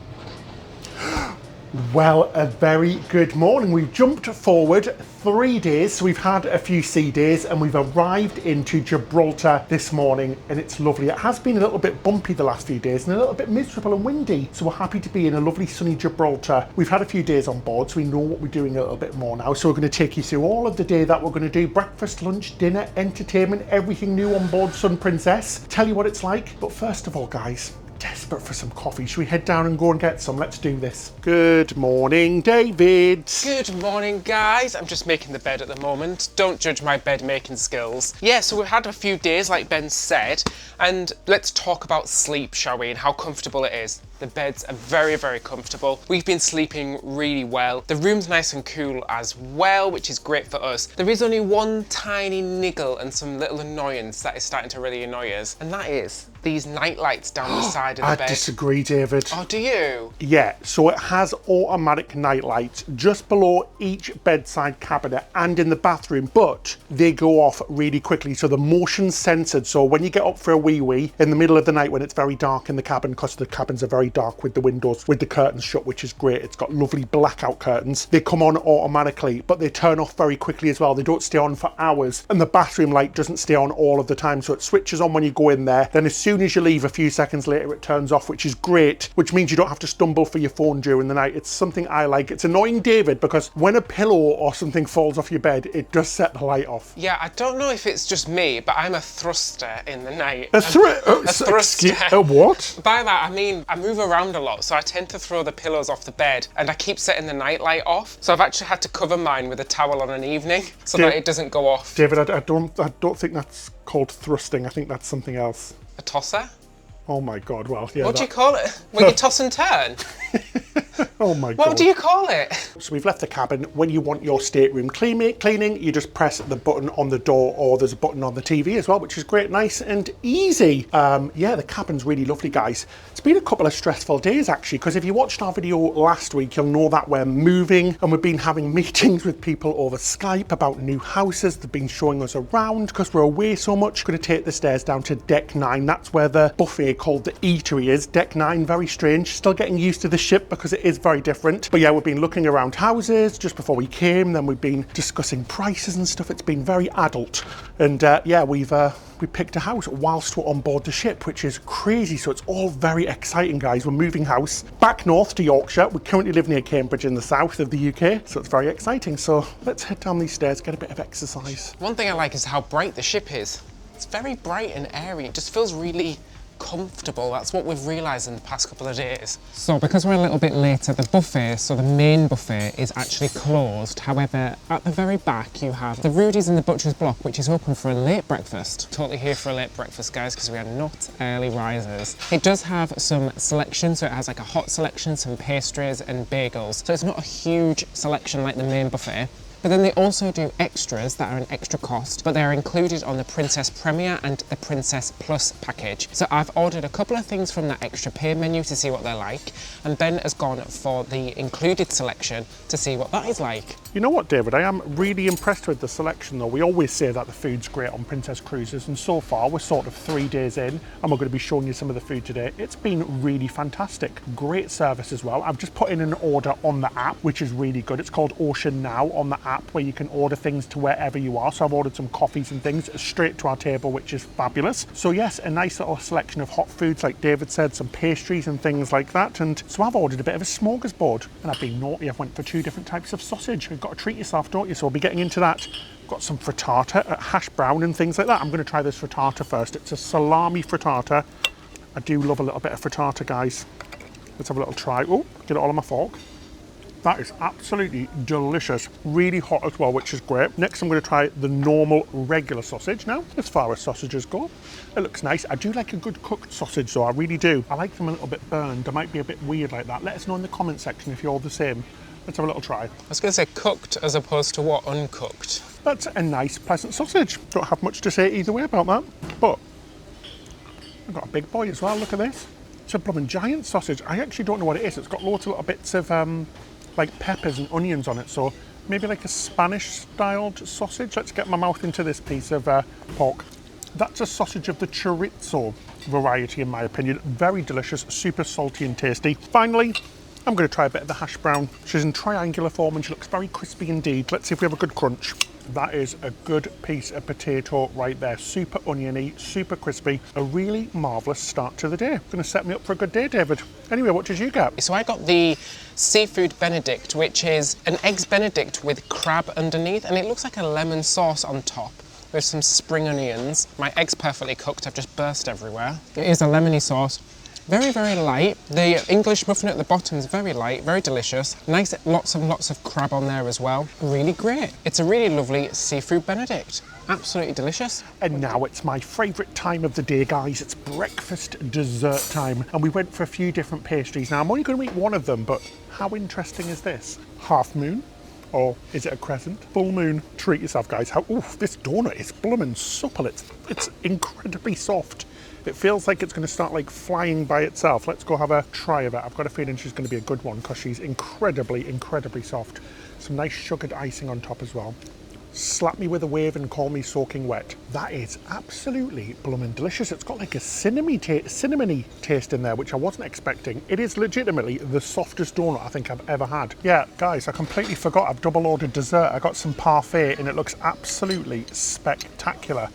Well, a very good morning. We've jumped forward 3 days, so we've had a few sea days, and we've arrived into Gibraltar this morning, and it's lovely. It has been a little bit bumpy the last few days and a little bit miserable and windy, so we're happy to be in a lovely sunny Gibraltar. We've had a few days on board, so we know what we're doing a little bit more now. So we're going to take you through all of the day that we're going to do: breakfast, lunch, dinner, entertainment, everything new on board Sun Princess. Tell you what it's like. But first of all, guys, desperate for some coffee. Should we head down and go and get some? Let's do this. Good morning, David. Good morning, guys. I'm just making the bed at the moment. Don't judge my bed making skills. Yeah, so we've had a few days, like Ben said, and let's talk about sleep, shall we, and how comfortable it is. The beds are very, very comfortable. We've been sleeping really well. The room's nice and cool as well, which is great for us. There is only one tiny niggle and some little annoyance that is starting to really annoy us, and that is these night lights down the side of the bed. I disagree, David. Oh, do you? Yeah, so it has automatic night lights just below each bedside cabinet and in the bathroom, but they go off really quickly. So the motion censored. So when you get up for a wee in the middle of the night when it's very dark in the cabin, because the cabins are very very dark with the windows, with the curtains shut, which is great. It's got lovely blackout curtains. They come on automatically, but they turn off very quickly as well. They don't stay on for hours, and the bathroom light doesn't stay on all of the time, so it switches on when you go in there. Then as soon as you leave, a few seconds later, it turns off, which is great, which means you don't have to stumble for your phone during the night. It's something I like. It's annoying David, because when a pillow or something falls off your bed, it does set the light off. Yeah, I don't know if it's just me, but I'm a thruster in the night. A thruster? A what? By that, I mean, I move around a lot, so I tend to throw the pillows off the bed, and I keep setting the night light off. So I've actually had to cover mine with a towel on an evening, so that it doesn't go off. David, I don't think that's called thrusting. I think that's something else. A tosser? Oh my God, well, yeah. What do you call it? When you toss and turn? Oh my God. What do you call it? So we've left the cabin. When you want your stateroom cleaning, you just press the button on the door, or there's a button on the TV as well, which is great, nice and easy. Yeah, the cabin's really lovely, guys. It's been a couple of stressful days actually, because if you watched our video last week, you'll know that we're moving, and we've been having meetings with people over Skype about new houses. They've been showing us around because we're away so much. We're going to take the stairs down to deck 9. That's where the buffet called the eatery is. Deck 9, very strange. Still getting used to the ship because it is very different. But yeah, we've been looking around houses just before we came. Then we've been discussing prices and stuff. It's been very adult. And yeah, we picked a house whilst we're on board the ship, which is crazy. So it's all very exciting, guys. We're moving house back north to Yorkshire. We currently live near Cambridge in the south of the UK. So it's very exciting. So let's head down these stairs, get a bit of exercise. One thing I like is how bright the ship is. It's very bright and airy. It just feels really comfortable. That's what we've realised in the past couple of days. So because we're a little bit late at the buffet, so the main buffet is actually closed. However, at the very back you have the Rudy's and the Butcher's Block, which is open for a late breakfast. Totally here for a late breakfast, guys, because we are not early risers. It does have some selection, so it has like a hot selection, some pastries and bagels. So it's not a huge selection like the main buffet. But then they also do extras that are an extra cost, but they're included on the Princess Premier and the Princess Plus package. So I've ordered a couple of things from that extra pay menu to see what they're like, and Ben has gone for the included selection to see what that is like. You know what, David? I am really impressed with the selection, though. We always say that the food's great on Princess Cruises, and so far we're sort of 3 days in, and we're going to be showing you some of the food today. It's been really fantastic. Great service as well. I've just put in an order on the app, which is really good. It's called Ocean Now on the app, where you can order things to wherever you are. So I've ordered some coffees and things straight to our table, which is fabulous. So yes, a nice little selection of hot foods, like David said, some pastries and things like that. And so I've ordered a bit of a smorgasbord, and I've been naughty. I've went for 2 different types of sausage. You've got to treat yourself, don't you? So we'll be getting into that. Got some frittata, hash brown and things like that. I'm going to try this frittata first. It's a salami frittata. I do love a little bit of frittata, guys. Let's have a little try. Oh, get it all on my fork. That is absolutely delicious. Really hot as well, which is great. Next, I'm going to try the normal regular sausage now, as far as sausages go. It looks nice. I do like a good cooked sausage, though. I really do. I like them a little bit burned. I might be a bit weird like that. Let us know in the comment section if you're the same. Let's have a little try. I was going to say cooked as opposed to what? Uncooked. That's a nice, pleasant sausage. Don't have much to say either way about that. But I've got a big boy as well. Look at this. It's a blooming giant sausage. I actually don't know what it is. It's got loads of little bits of like peppers and onions on it, so maybe like a Spanish styled sausage. Let's get my mouth into this piece of pork. That's a sausage of the chorizo variety in my opinion. Very delicious, super salty and tasty. Finally, I'm going to try a bit of the hash brown. She's in triangular form and she looks very crispy indeed. Let's see if we have a good crunch. That is a good piece of potato right there. Super oniony, super crispy. A really marvellous start to the day. Going to set me up for a good day, David. Anyway, what did you get? So I got the seafood benedict, which is an eggs benedict with crab underneath, and it looks like a lemon sauce on top with some spring onions. My egg's perfectly cooked. I've just burst everywhere. It is a lemony sauce. Very, very light. The English muffin at the bottom is very light, very delicious. Nice, lots and lots of crab on there as well. Really great. It's a really lovely seafood benedict. Absolutely delicious. And now it's my favourite time of the day, guys. It's breakfast dessert time. And we went for a few different pastries. Now, I'm only going to eat one of them, but how interesting is this? Half moon? Or is it a crescent? Full moon. Treat yourself, guys. Oof, this donut is blooming supple. It's incredibly soft. It feels like it's going to start like flying by itself. Let's go have a try of it. I've got a feeling she's going to be a good one because she's incredibly, incredibly soft. Some nice sugared icing on top as well. slap me with a wave and call me soaking wet. That is absolutely blooming delicious. It's got like a cinnamony taste in there, which I wasn't expecting. It is legitimately the softest donut I think I've ever had. Yeah, guys, I completely forgot I've double ordered dessert. I got some parfait and it looks absolutely spectacular.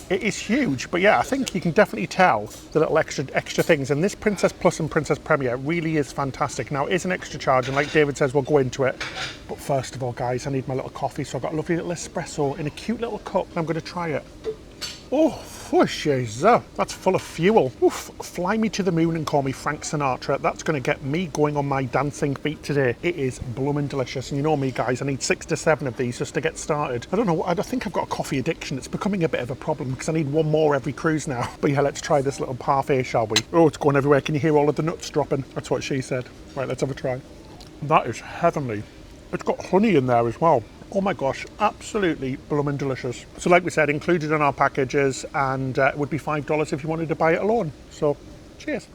It is huge, but yeah, I think you can definitely tell the little extra things. And this Princess Plus and Princess Premier really is fantastic. Now, it is an extra charge, and like David says, we'll go into it. But first of all, guys, I need my little coffee. So I've got a lovely little espresso in a cute little cup. I'm going to try it. Oh, that's full of fuel. Oof, fly me to the moon and call me Frank Sinatra. That's going to get me going on my dancing feet today. It is blooming delicious. And you know me, guys, I need 6 to 7 of these just to get started. I don't know, I think I've got a coffee addiction. It's becoming a bit of a problem because I need one more every cruise now. But yeah, let's try this little parfait, shall we? Oh, it's going everywhere. Can you hear all of the nuts dropping? That's what she said. Right, let's have a try. That is heavenly. It's got honey in there as well. Oh my gosh, absolutely blooming delicious. So like we said, included in our packages, and it would be $5 if you wanted to buy it alone. So cheers.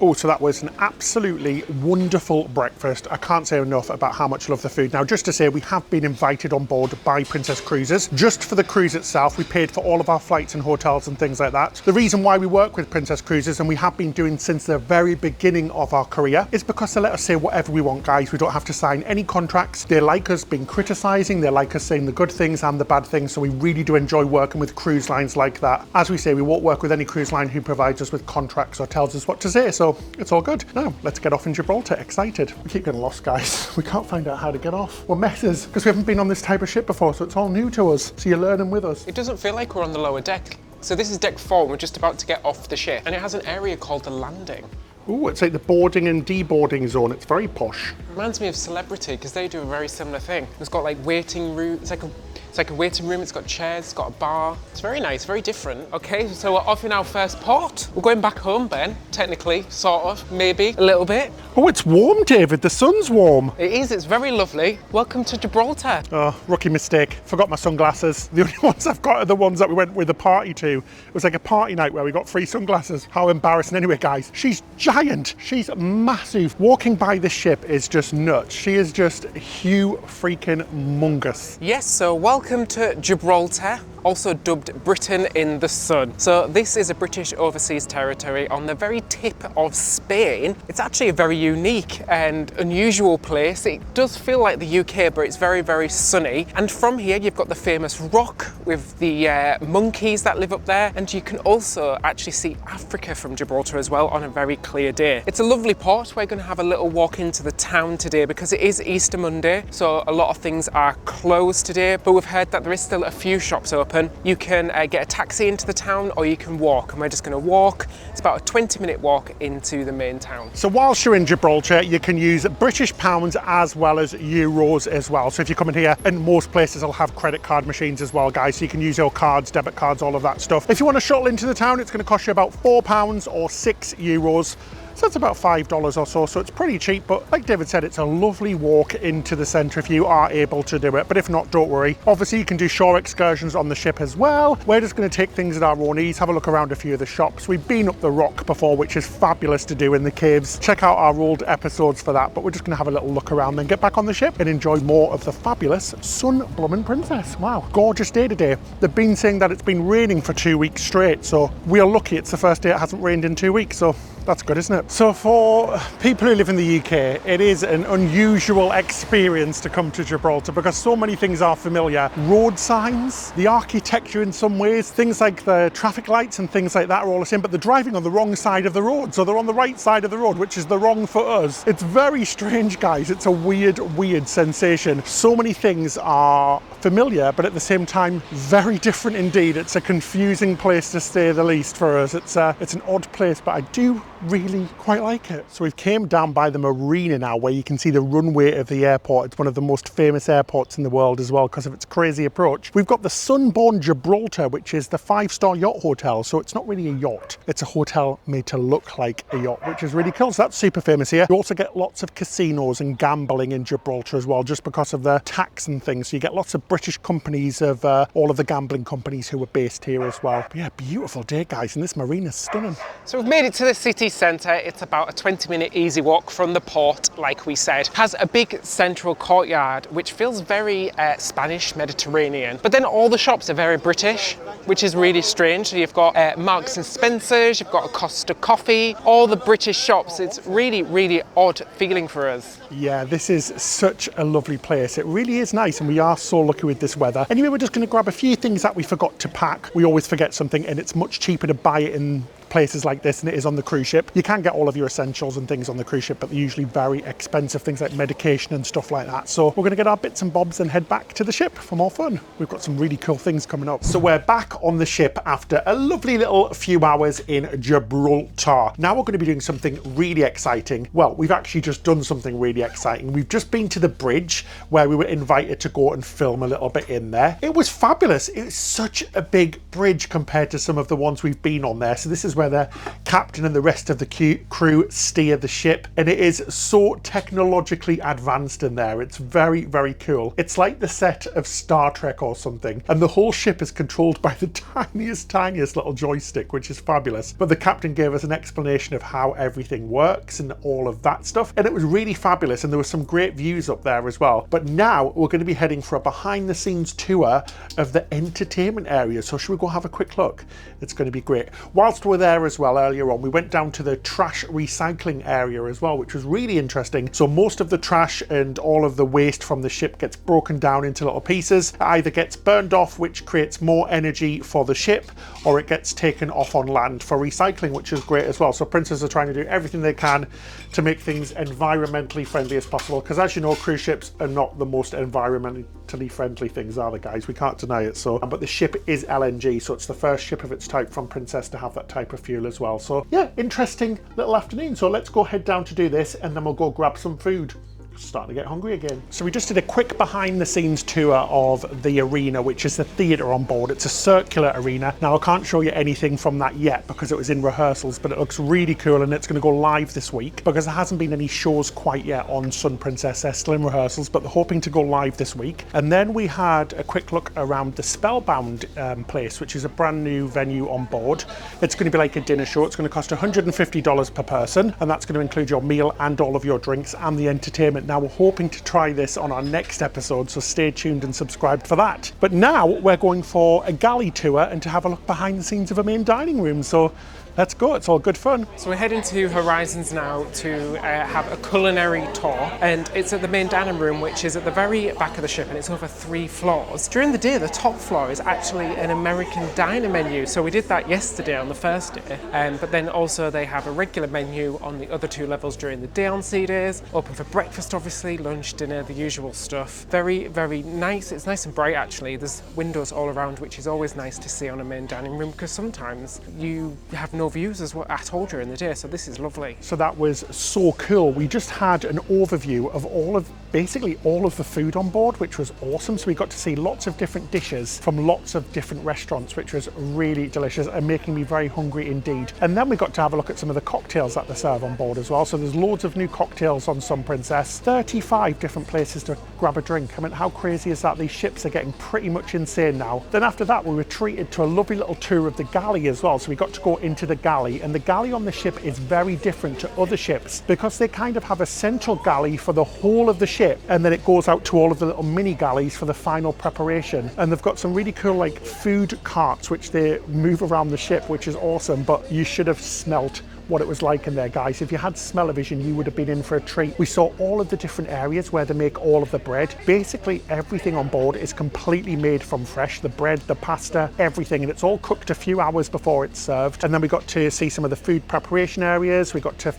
Oh, so that was an absolutely wonderful breakfast. I can't say enough about how much I love the food. Now, just to say, we have been invited on board by Princess Cruises. Just for the cruise itself, we paid for all of our flights and hotels and things like that. The reason why we work with Princess Cruises, and we have been doing since the very beginning of our career, is because they let us say whatever we want, guys. We don't have to sign any contracts. They like us being criticising. They like us saying the good things and the bad things. So we really do enjoy working with cruise lines like that. As we say, we won't work with any cruise line who provides us with contracts or tells us what to say. So it's all good. Now, let's get off in Gibraltar. Excited. We keep getting lost, guys. We can't find out how to get off. We're messes because we haven't been on this type of ship before, so it's all new to us. So you're learning with us. It doesn't feel like we're on the lower deck. So this is deck 4, and we're just about to get off the ship, and it has an area called the landing. Ooh, it's like the boarding and deboarding zone. It's very posh. Reminds me of Celebrity because they do a very similar thing. It's got like waiting room. It's like a waiting room. It's got chairs. It's got a bar. It's very nice, very different. Okay, so we're off in our first port. We're going back home, Ben. Technically, sort of, maybe a little bit. Oh, it's warm, David. The sun's warm. It is. It's very lovely. Welcome to Gibraltar. Oh, rookie mistake. Forgot my sunglasses. The only ones I've got are the ones that we went with the party to. It was like a party night where we got free sunglasses. How embarrassing. Anyway, guys, she's giant. She's massive. Walking by this ship is just nuts. She is just huge freaking mungus. Yes, so welcome to Gibraltar, also dubbed Britain in the Sun. So this is a British overseas territory on the very tip of Spain. It's actually a very unique and unusual place. It does feel like the UK, but it's very, very sunny. And from here, you've got the famous rock with the monkeys that live up there. And you can also actually see Africa from Gibraltar as well on a very clear day. It's a lovely port. We're going to have a little walk into the town today because it is Easter Monday. So a lot of things are closed today, but we've heard that there is still a few shops open. You can get a taxi into the town or you can walk, and we're just going to walk. It's about a 20-minute walk into the main town. So whilst you're in Gibraltar, you can use British pounds as well as euros as well. So if you come in here, and most places will have credit card machines as well, guys, so you can use your cards, debit cards, all of that stuff. If you want to shuttle into the town, it's going to cost you about £4 or €6. So that's about $5 or so, so it's pretty cheap, but like David said, it's a lovely walk into the centre if you are able to do it, but if not, don't worry. Obviously, you can do shore excursions on the ship as well. We're just going to take things at our own ease, have a look around a few of the shops. We've been up the rock before, which is fabulous to do in the caves. Check out our old episodes for that, but we're just going to have a little look around, then get back on the ship and enjoy more of the fabulous Sun Bloomin' Princess. Wow, gorgeous day today. They've been saying that it's been raining for 2 weeks straight, so we are lucky it's the first day it hasn't rained in 2 weeks, so that's good, isn't it? So for people who live in the UK, it is an unusual experience to come to Gibraltar because so many things are familiar. Road signs, the architecture in some ways, things like the traffic lights and things like that are all the same, but they're driving on the wrong side of the road. So they're on the right side of the road, which is the wrong for us. It's very strange, guys. It's a weird, weird sensation. So many things are familiar, but at the same time, very different indeed. It's a confusing place to say the least for us. It's an odd place, but I do really quite like it. So we've came down by the marina now where you can see the runway of the airport. It's one of the most famous airports in the world as well because of its crazy approach. We've got the Sunborn Gibraltar, which is the 5-star yacht hotel. So it's not really a yacht. It's a hotel made to look like a yacht, which is really cool. So that's super famous here. You also get lots of casinos and gambling in Gibraltar as well, just because of the tax and things. So you get lots of British companies of all of the gambling companies who are based here as well. But yeah, beautiful day, guys. And this marina's stunning. So we've made it to the city centre. It's about a 20-minute easy walk from the port, like we said. Has a big central courtyard, which feels very Spanish, Mediterranean. But then all the shops are very British, which is really strange. So you've got Marks and Spencer's, you've got a Costa Coffee, all the British shops. It's really, really odd feeling for us. Yeah, this is such a lovely place. It really is nice, and we are so lucky with this weather. Anyway, we're just going to grab a few things that we forgot to pack. We always forget something, and it's much cheaper to buy it in places like this than it is on the cruise ship. You can get all of your essentials and things on the cruise ship, but they're usually very expensive, things like medication and stuff like that. So we're going to get our bits and bobs and head back to the ship for more fun. We've got some really cool things coming up. So we're back on the ship after a lovely little few hours in Gibraltar. Now we're going to be doing something really exciting. Well, we've actually just done something really exciting. We've just been to the bridge where we were invited to go and film a little bit in there. It was fabulous. It was such a big bridge compared to some of the ones we've been on there. So this is where the captain and the rest of the crew steer the ship, and it is so technologically advanced in there. It's very, very cool. It's like the set of Star Trek or something, and the whole ship is controlled by the tiniest little joystick, which is fabulous. But the captain gave us an explanation of how everything works and all of that stuff, and it was really fabulous, and there were some great views up there as well. But now we're going to be heading for a behind the scenes tour of the entertainment area. So should we go have a quick look? It's going to be great. Whilst we're there as well, earlier on we went down to the trash recycling area as well, which was really interesting. So most of the trash and all of the waste from the ship gets broken down into little pieces. It either gets burned off, which creates more energy for the ship, or it gets taken off on land for recycling, which is great as well. So Princess are trying to do everything they can to make things environmentally friendly as possible, because as you know, cruise ships are not the most environmentally friendly things, are they, guys? We can't deny it. So but the ship is LNG, so it's the first ship of its type from Princess to have that type of fuel as well. So yeah, interesting little afternoon. So let's go head down to do this, and then we'll go grab some food. Starting to get hungry again. So we just did a quick behind the scenes tour of the arena, which is the theatre on board. It's a circular arena. Now I can't show you anything from that yet because it was in rehearsals, but it looks really cool, and it's going to go live this week because there hasn't been any shows quite yet on Sun Princess. They're still in rehearsals, but they're hoping to go live this week. And then we had a quick look around the Spellbound place, which is a brand new venue on board. It's going to be like a dinner show. It's going to cost $150 per person, and that's going to include your meal and all of your drinks and the entertainment. Now we're hoping to try this on our next episode, so stay tuned and subscribe for that. But now we're going for a galley tour and to have a look behind the scenes of a main dining room. So let's go, it's all good fun. So we're heading to Horizons now to have a culinary tour, and it's at the main dining room, which is at the very back of the ship, and it's over 3 floors. During the day, the top floor is actually an American diner menu, so we did that yesterday on the first day, but then also they have a regular menu on the other 2 levels during the day on sea days, open for breakfast obviously, lunch, dinner, the usual stuff. Very, very nice. It's nice and bright actually. There's windows all around, which is always nice to see on a main dining room, because sometimes you have no views as well at all during the day, so this is lovely. So that was so cool. We just had an overview of basically all of the food on board, which was awesome. So we got to see lots of different dishes from lots of different restaurants, which was really delicious and making me very hungry indeed. And then we got to have a look at some of the cocktails that they serve on board as well. So there's loads of new cocktails on Sun Princess, 35 different places to grab a drink. I mean, how crazy is that? These ships are getting pretty much insane now. Then after that, we were treated to a lovely little tour of the galley as well. So we got to go into the galley, and the galley on the ship is very different to other ships because they kind of have a central galley for the whole of the ship, and then it goes out to all of the little mini galleys for the final preparation. And they've got some really cool like food carts which they move around the ship, which is awesome. But you should have smelt what it was like in there, guys. If you had smell-o-vision, you would have been in for a treat. We saw all of the different areas where they make all of the bread. Basically everything on board is completely made from fresh. The bread, the pasta, everything, and it's all cooked a few hours before it's served. And then we got to see some of the food preparation areas. We got to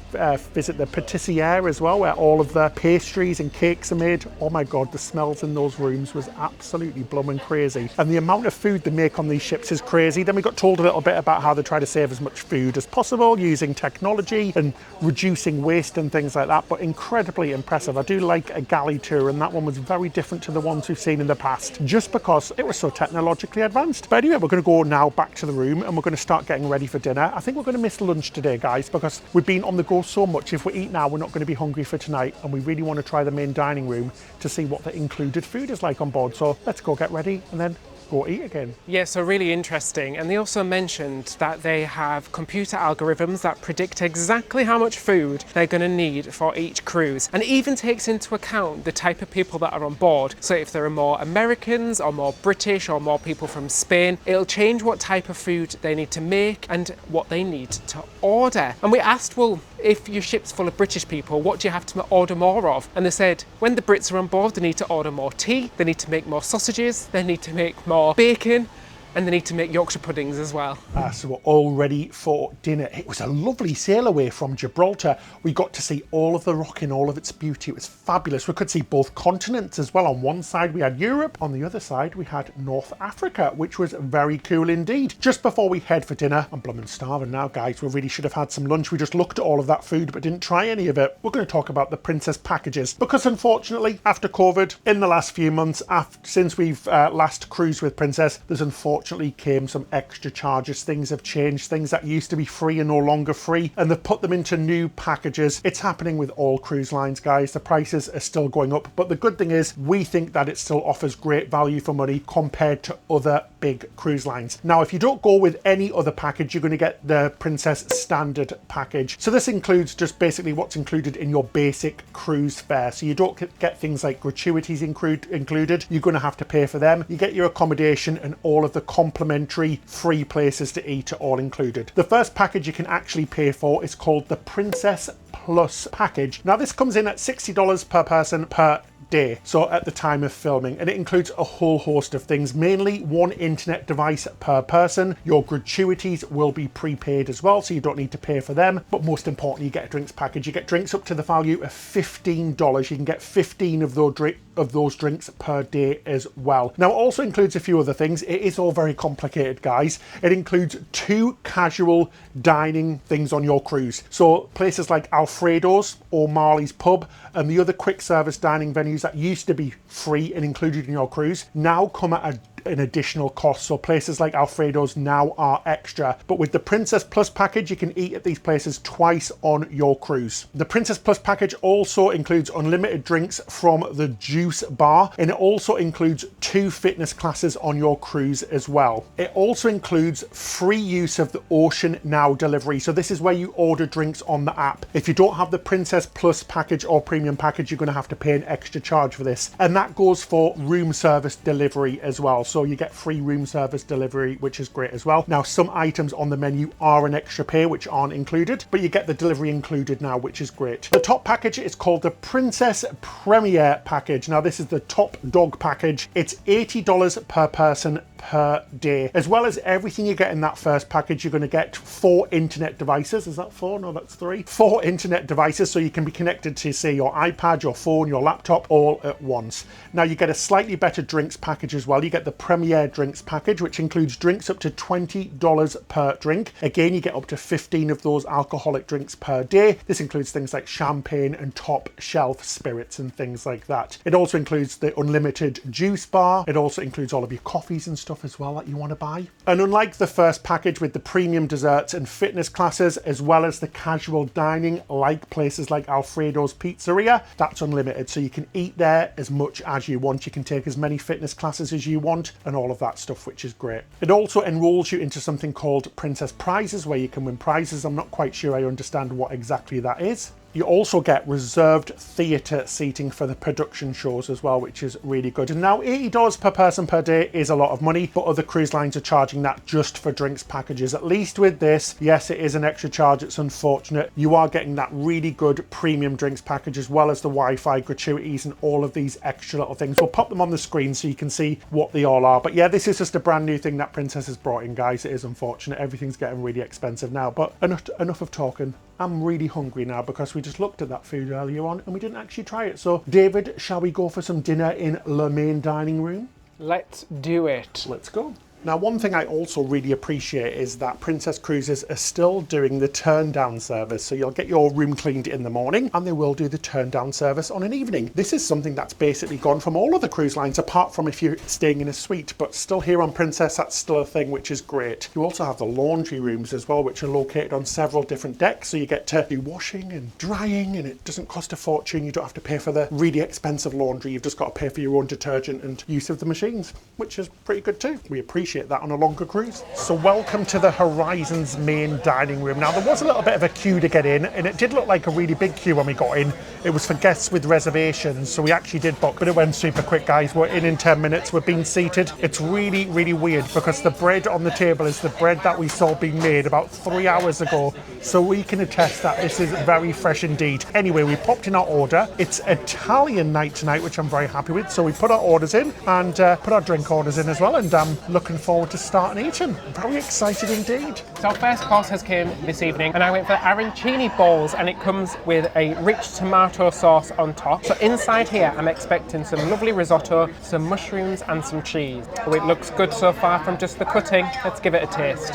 visit the patissiere as well, where all of the pastries and cakes are made. Oh my god, the smells in those rooms was absolutely blooming crazy, and the amount of food they make on these ships is crazy. Then we got told a little bit about how they try to save as much food as possible using technology and reducing waste and things like that, but incredibly impressive. I do like a galley tour, and that one was very different to the ones we've seen in the past, just because it was so technologically advanced. But anyway, we're going to go now back to the room, and we're going to start getting ready for dinner. I think we're going to miss lunch today, guys, because we've been on the go so much. If we eat now, we're not going to be hungry for tonight, and we really want to try the main dining room to see what the included food is like on board. So let's go get ready, and then go eat again. Yeah, so really interesting. And they also mentioned that they have computer algorithms that predict exactly how much food they're going to need for each cruise, and it even takes into account the type of people that are on board. So if there are more Americans or more British or more people from Spain, it'll change what type of food they need to make and what they need to order. And we asked, well, if your ship's full of British people, what do you have to order more of? And they said, when the Brits are on board, they need to order more tea, they need to make more sausages, they need to make more bacon, and they need to make Yorkshire puddings as well. So we're all ready for dinner. It was a lovely sail away from Gibraltar. We got to see all of the rock in all of its beauty. It was fabulous. We could see both continents as well. On one side we had Europe, on the other side we had North Africa, which was very cool indeed. Just before we head for dinner, I'm blooming starving now, guys. We really should have had some lunch. We just looked at all of that food but didn't try any of it. We're going to talk about the Princess packages, because unfortunately after COVID, in the last few months, since we've last cruised with Princess, there's unfortunately came some extra charges. Things have changed. Things that used to be free are no longer free, and they've put them into new packages. It's happening with all cruise lines, guys. The prices are still going up, but the good thing is we think that it still offers great value for money compared to other big cruise lines. Now, if you don't go with any other package, you're going to get the Princess Standard package. So this includes just basically what's included in your basic cruise fare. So you don't get things like gratuities included. You're going to have to pay for them. You get your accommodation and all of the complimentary free places to eat are all included. The first package you can actually pay for is called the Princess Plus package. Now this comes in at $60 per person per day, so at the time of filming, and it includes a whole host of things, mainly one internet device per person. Your gratuities will be prepaid as well, so you don't need to pay for them, but most importantly you get a drinks package. You get drinks up to the value of $15. You can get 15 of those drinks per day as well. Now it also includes a few other things. It is all very complicated, guys. It includes 2 casual dining things on your cruise, so places like Alfredo's or Marley's Pub and the other quick service dining venues that used to be free and included in your cruise now come at an additional cost. So places like Alfredo's now are extra, but with the Princess Plus package you can eat at these places twice on your cruise. The Princess Plus package also includes unlimited drinks from the juice bar, and it also includes 2 fitness classes on your cruise as well. It also includes free use of the Ocean Now delivery, so this is where you order drinks on the app. If you don't have the Princess Plus package or premium package, you're going to have to pay an extra charge for this, and that goes for room service delivery as well. So you get free room service delivery, which is great as well. Now some items on the menu are an extra pay which aren't included, but you get the delivery included now, which is great. The top package is called the Princess Premier package. Now this is the top dog package. It's $80 per person per day. As well as everything you get in that first package, you're going to get 4 internet devices. Is that 4? No, that's 3. 4 internet devices, so you can be connected to, say, your iPad, your phone, your laptop all at once. Now you get a slightly better drinks package as well. You get the Premier Drinks package, which includes drinks up to $20 per drink. Again, you get up to 15 of those alcoholic drinks per day. This includes things like champagne and top shelf spirits and things like that. It also includes the unlimited juice bar. It also includes all of your coffees and stuff as well that you want to buy. And unlike the first package with the premium desserts and fitness classes, as well as the casual dining like places like Alfredo's Pizzeria, that's unlimited, so you can eat there as much as you want. You can take as many fitness classes as you want and all of that stuff, which is great. It also enrolls you into something called Princess Prizes, where you can win prizes. I'm not quite sure I understand what exactly that is. You also get reserved theatre seating for the production shows as well, which is really good. And now $80 per person per day is a lot of money, but other cruise lines are charging that just for drinks packages. At least with this, yes, it is an extra charge. It's unfortunate. You are getting that really good premium drinks package, as well as the Wi-Fi gratuities and all of these extra little things. We'll pop them on the screen so you can see what they all are. But yeah, this is just a brand new thing that Princess has brought in, guys. It is unfortunate. Everything's getting really expensive now, but enough of talking. I'm really hungry now because we just looked at that food earlier on and we didn't actually try it. So David, shall we go for some dinner in Le Main dining room? Let's do it. Let's go. Now, one thing I also really appreciate is that Princess Cruises are still doing the turn down service. So you'll get your room cleaned in the morning and they will do the turn down service on an evening. This is something that's basically gone from all other cruise lines, apart from if you're staying in a suite, but still here on Princess, that's still a thing, which is great. You also have the laundry rooms as well, which are located on several different decks. So you get to do washing and drying and it doesn't cost a fortune. You don't have to pay for the really expensive laundry. You've just got to pay for your own detergent and use of the machines, which is pretty good too. We appreciate that on a longer cruise. So welcome to the Horizons main dining room. Now there was a little bit of a queue to get in and it did look like a really big queue when we got in. It was for guests with reservations, so we actually did book, but it went super quick, guys. We're in 10 minutes, we're being seated. It's really, really weird because the bread on the table is the bread that we saw being made about 3 hours ago. So we can attest that this is very fresh indeed. Anyway, we popped in our order. It's Italian night tonight, which I'm very happy with. So we put our orders in and put our drink orders in as well, and I'm looking forward to starting eating. Very excited indeed. So our first course has came this evening and I went for arancini balls, and it comes with a rich tomato sauce on top. So inside here I'm expecting some lovely risotto, some mushrooms and some cheese. Oh, it looks good so far from just the cutting. Let's give it a taste.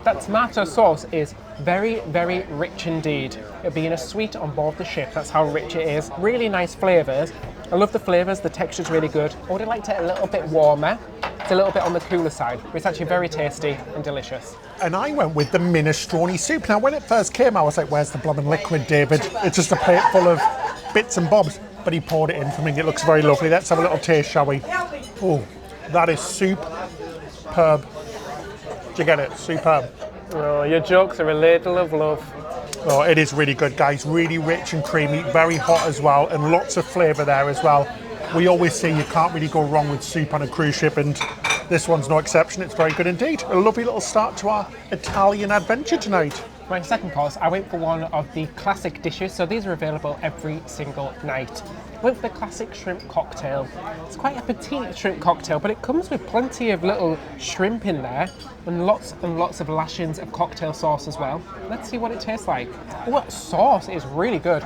That tomato sauce is very, very rich indeed. It'll be in a suite on board the ship. That's how rich it is. Really nice flavours. I love the flavours, the texture's really good. I would have liked it a little bit warmer. It's a little bit on the cooler side, but it's actually very tasty and delicious. And I went with the minestrone soup. Now when it first came I was like, where's the blooming liquid, David? It's just a plate full of bits and bobs. But he poured it in for me. It looks very lovely. Let's have a little taste, shall we? Oh, that is superb. Do you get it? Superb. Oh, your jokes are a ladle of love. Oh, it is really good, guys. Really rich and creamy, very hot as well, and lots of flavour there as well. We always say you can't really go wrong with soup on a cruise ship, and this one's no exception. It's very good indeed. A lovely little start to our Italian adventure tonight. My second course, I went for one of the classic dishes. So these are available every single night. I went for the classic shrimp cocktail. It's quite a petite shrimp cocktail, but it comes with plenty of little shrimp in there and lots of lashings of cocktail sauce as well. Let's see what it tastes like. Oh, that sauce is really good.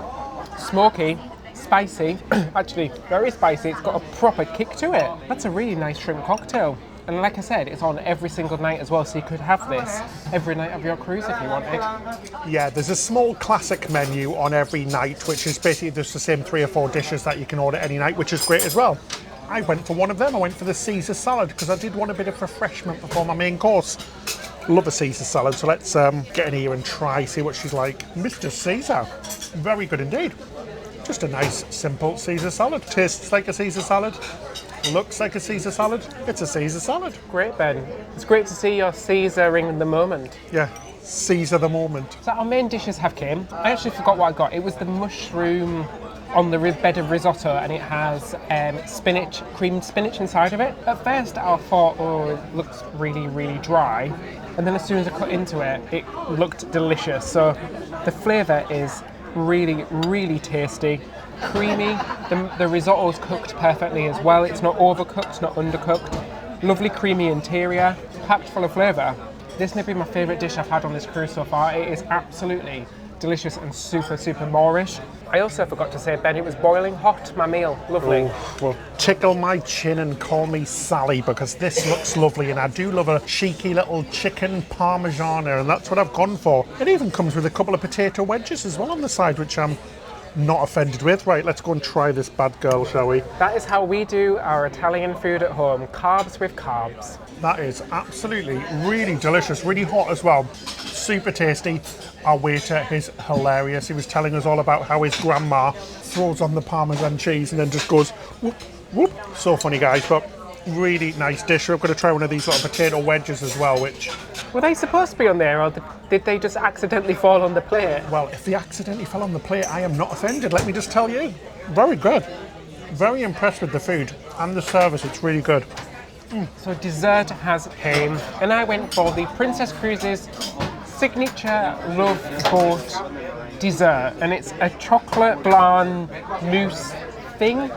Smoky, spicy, actually very spicy. It's got a proper kick to it. That's a really nice shrimp cocktail. And like I said, it's on every single night as well, so you could have this every night of your cruise if you wanted. Yeah, there's a small classic menu on every night, which is basically just the same 3 or 4 dishes that you can order any night, which is great as well. I went for one of them. I went for the Caesar salad because I did want a bit of refreshment before my main course. Love a Caesar salad, so let's get in here and try, see what she's like. Mr. Caesar, very good indeed. Just a nice, simple Caesar salad. Tastes like a Caesar salad. Looks like a Caesar salad. It's a Caesar salad. Great, Ben. It's great to see you're Caesaring the moment. Yeah, Caesar the moment. So our main dishes have came. I actually forgot what I got. It was the mushroom on the bed of risotto, and it has spinach, creamed spinach inside of it. At first I thought, oh, it looks really, really dry. And then as soon as I cut into it, it looked delicious. So the flavour is really, really tasty. Creamy. The risotto's cooked perfectly as well. It's not overcooked, not undercooked. Lovely creamy interior, packed full of flavour. This may be my favourite dish I've had on this cruise so far. It is absolutely delicious and super, super Moorish. I also forgot to say, Ben, it was boiling hot, my meal. Lovely. Oh, well, tickle my chin and call me Sally, because this looks lovely, and I do love a cheeky little chicken parmigiana, and that's what I've gone for. It even comes with a couple of potato wedges as well on the side, which I'm not offended with. Right, let's go and try this bad girl, shall we? That is how we do our Italian food at home. Carbs with carbs. That is absolutely really delicious, really hot as well. Super tasty. Our waiter is hilarious. He was telling us all about how his grandma throws on the Parmesan cheese and then just goes whoop, whoop. So funny, guys, but really nice dish. We're going to try one of these little potato wedges as well, which... Were they supposed to be on there, or did they just accidentally fall on the plate? Well, if they accidentally fell on the plate, I am not offended, let me just tell you. Very good. Very impressed with the food and the service. It's really good. So dessert has came, and I went for the Princess Cruises signature love boat dessert, and it's a chocolate blanc mousse thing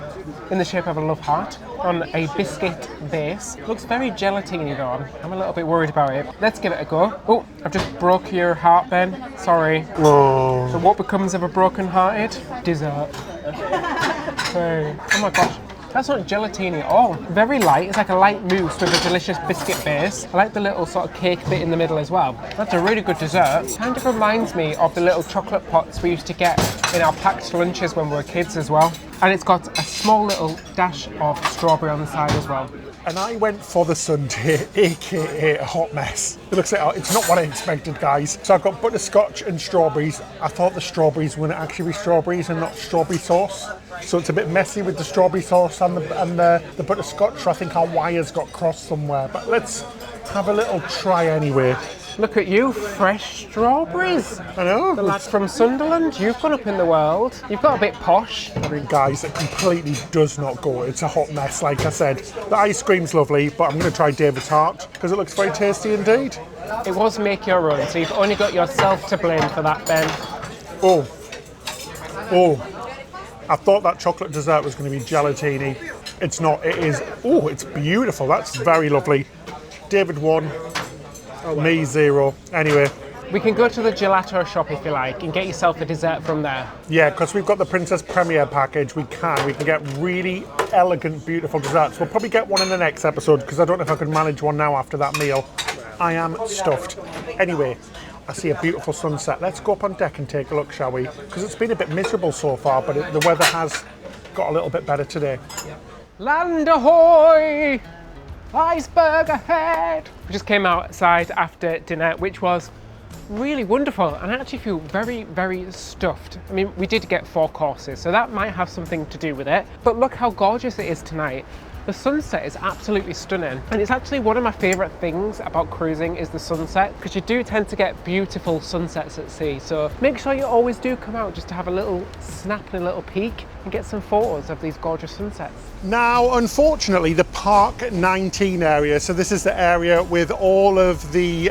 in the shape of a love heart on a biscuit base. Looks very gelatine-y though. I'm a little bit worried about it. Let's give it a go. Oh, I've just broke your heart, Ben. Sorry. Oh. So what becomes of a broken-hearted? Dessert. Okay. Oh my gosh. That's not gelatine at all. Very light. It's like a light mousse with a delicious biscuit base. I like the little sort of cake bit in the middle as well. That's a really good dessert. Kind of reminds me of the little chocolate pots we used to get in our packed lunches when we were kids as well. And it's got a small little dash of strawberry on the side as well. And I went for the sundae, aka a hot mess. It looks like it's not what I expected, guys. So I've got butterscotch and strawberries. I thought the strawberries wouldn't actually be strawberries and not strawberry sauce. So it's a bit messy with the strawberry sauce and the butterscotch. So I think our wires got crossed somewhere. But let's have a little try anyway. Look at you, fresh strawberries. I know. The lad from Sunderland, you've gone up in the world. You've got a bit posh. I mean, guys, it completely does not go. It's a hot mess, like I said. The ice cream's lovely, but I'm going to try David's tart because it looks very tasty indeed. It was make your own, so you've only got yourself to blame for that, Ben. Oh. I thought that chocolate dessert was going to be gelatini. It's not. It is. Oh, it's beautiful. That's very lovely. David won. Me 0. Anyway. We can go to the Gibrlatar shop if you like and get yourself a dessert from there. Yeah, because we've got the Princess Premier package. We can get really elegant, beautiful desserts. We'll probably get one in the next episode because I don't know if I can manage one now after that meal. I am stuffed. Anyway, I see a beautiful sunset. Let's go up on deck and take a look, shall we? Because it's been a bit miserable so far, but the weather has got a little bit better today. Land ahoy! Iceberg ahead! We just came outside after dinner, which was really wonderful, and I actually feel very, very stuffed. I mean, we did get 4 courses, so that might have something to do with it. But look how gorgeous it is tonight. The sunset is absolutely stunning, and it's actually one of my favourite things about cruising is the sunset, because you do tend to get beautiful sunsets at sea. So make sure you always do come out just to have a little snap and a little peek and get some photos of these gorgeous sunsets. Now, unfortunately, the Park 19 area, so this is the area with all of the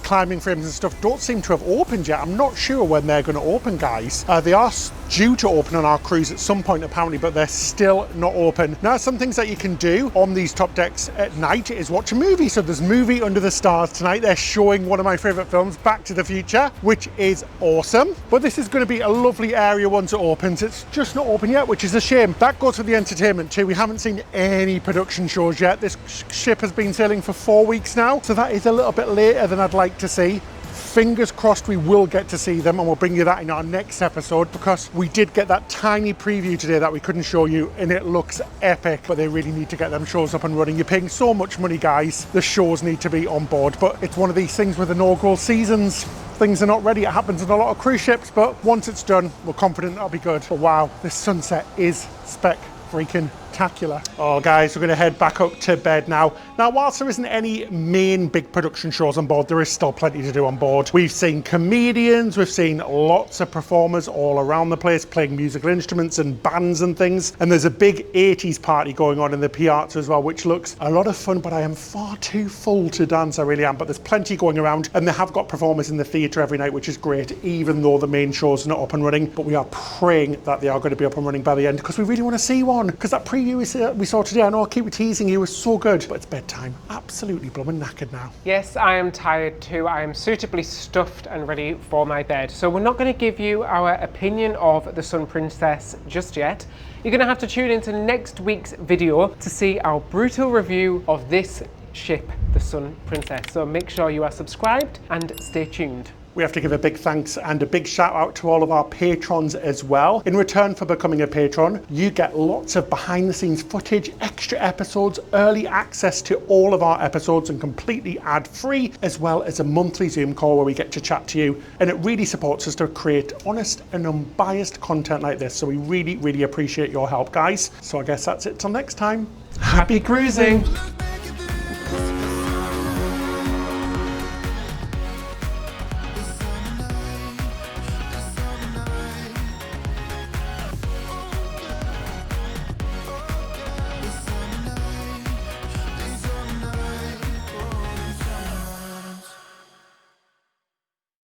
climbing frames and stuff, don't seem to have opened yet. I'm not sure when they're going to open, guys. They are due to open on our cruise at some point, apparently, but they're still not open. Now, some things that you can do on these top decks at night is watch a movie. So there's Movie Under the Stars tonight. They're showing one of my favourite films, Back to the Future, which is awesome. But this is going to be a lovely area once it opens. It's just not open yet, which is a shame. That goes for the entertainment too. We haven't seen any production shows yet. This ship has been sailing for 4 weeks now, so that is a little bit later than I'd like to see. Fingers crossed we will get to see them, and we'll bring you that in our next episode, because we did get that tiny preview today that we couldn't show you, and it looks epic. But they really need to get them shows up and running. You're paying so much money, guys. The shows need to be on board, but it's one of these things with inaugural seasons. Things are not ready. It happens on a lot of cruise ships, but once it's done, we're confident that'll be good. But wow, this sunset is spectacular. Oh, guys, we're going to head back up to bed now. Now, whilst there isn't any main big production shows on board, there is still plenty to do on board. We've seen comedians, we've seen lots of performers all around the place playing musical instruments and bands and things. And there's a big 80s party going on in the Piazza as well, which looks a lot of fun, but I am far too full to dance, I really am. But there's plenty going around, and they have got performers in the theatre every night, which is great, even though the main show's not up and running. But we are praying that they are going to be up and running by the end, because we really want to see one. Because that preview we saw today, I know I keep teasing you, was so good, but it's bedtime. Absolutely blooming knackered now. Yes, I am tired too. I am suitably stuffed and ready for my bed. So we're not going to give you our opinion of the Sun Princess just yet. You're going to have to tune into next week's video to see our brutal review of this ship, the Sun Princess. So make sure you are subscribed and stay tuned. We have to give a big thanks and a big shout out to all of our patrons as well. In return for becoming a patron, you get lots of behind the scenes footage, extra episodes, early access to all of our episodes and completely ad free, as well as a monthly Zoom call where we get to chat to you. And it really supports us to create honest and unbiased content like this. So we really, really appreciate your help, guys. So I guess that's it till next time. Happy cruising!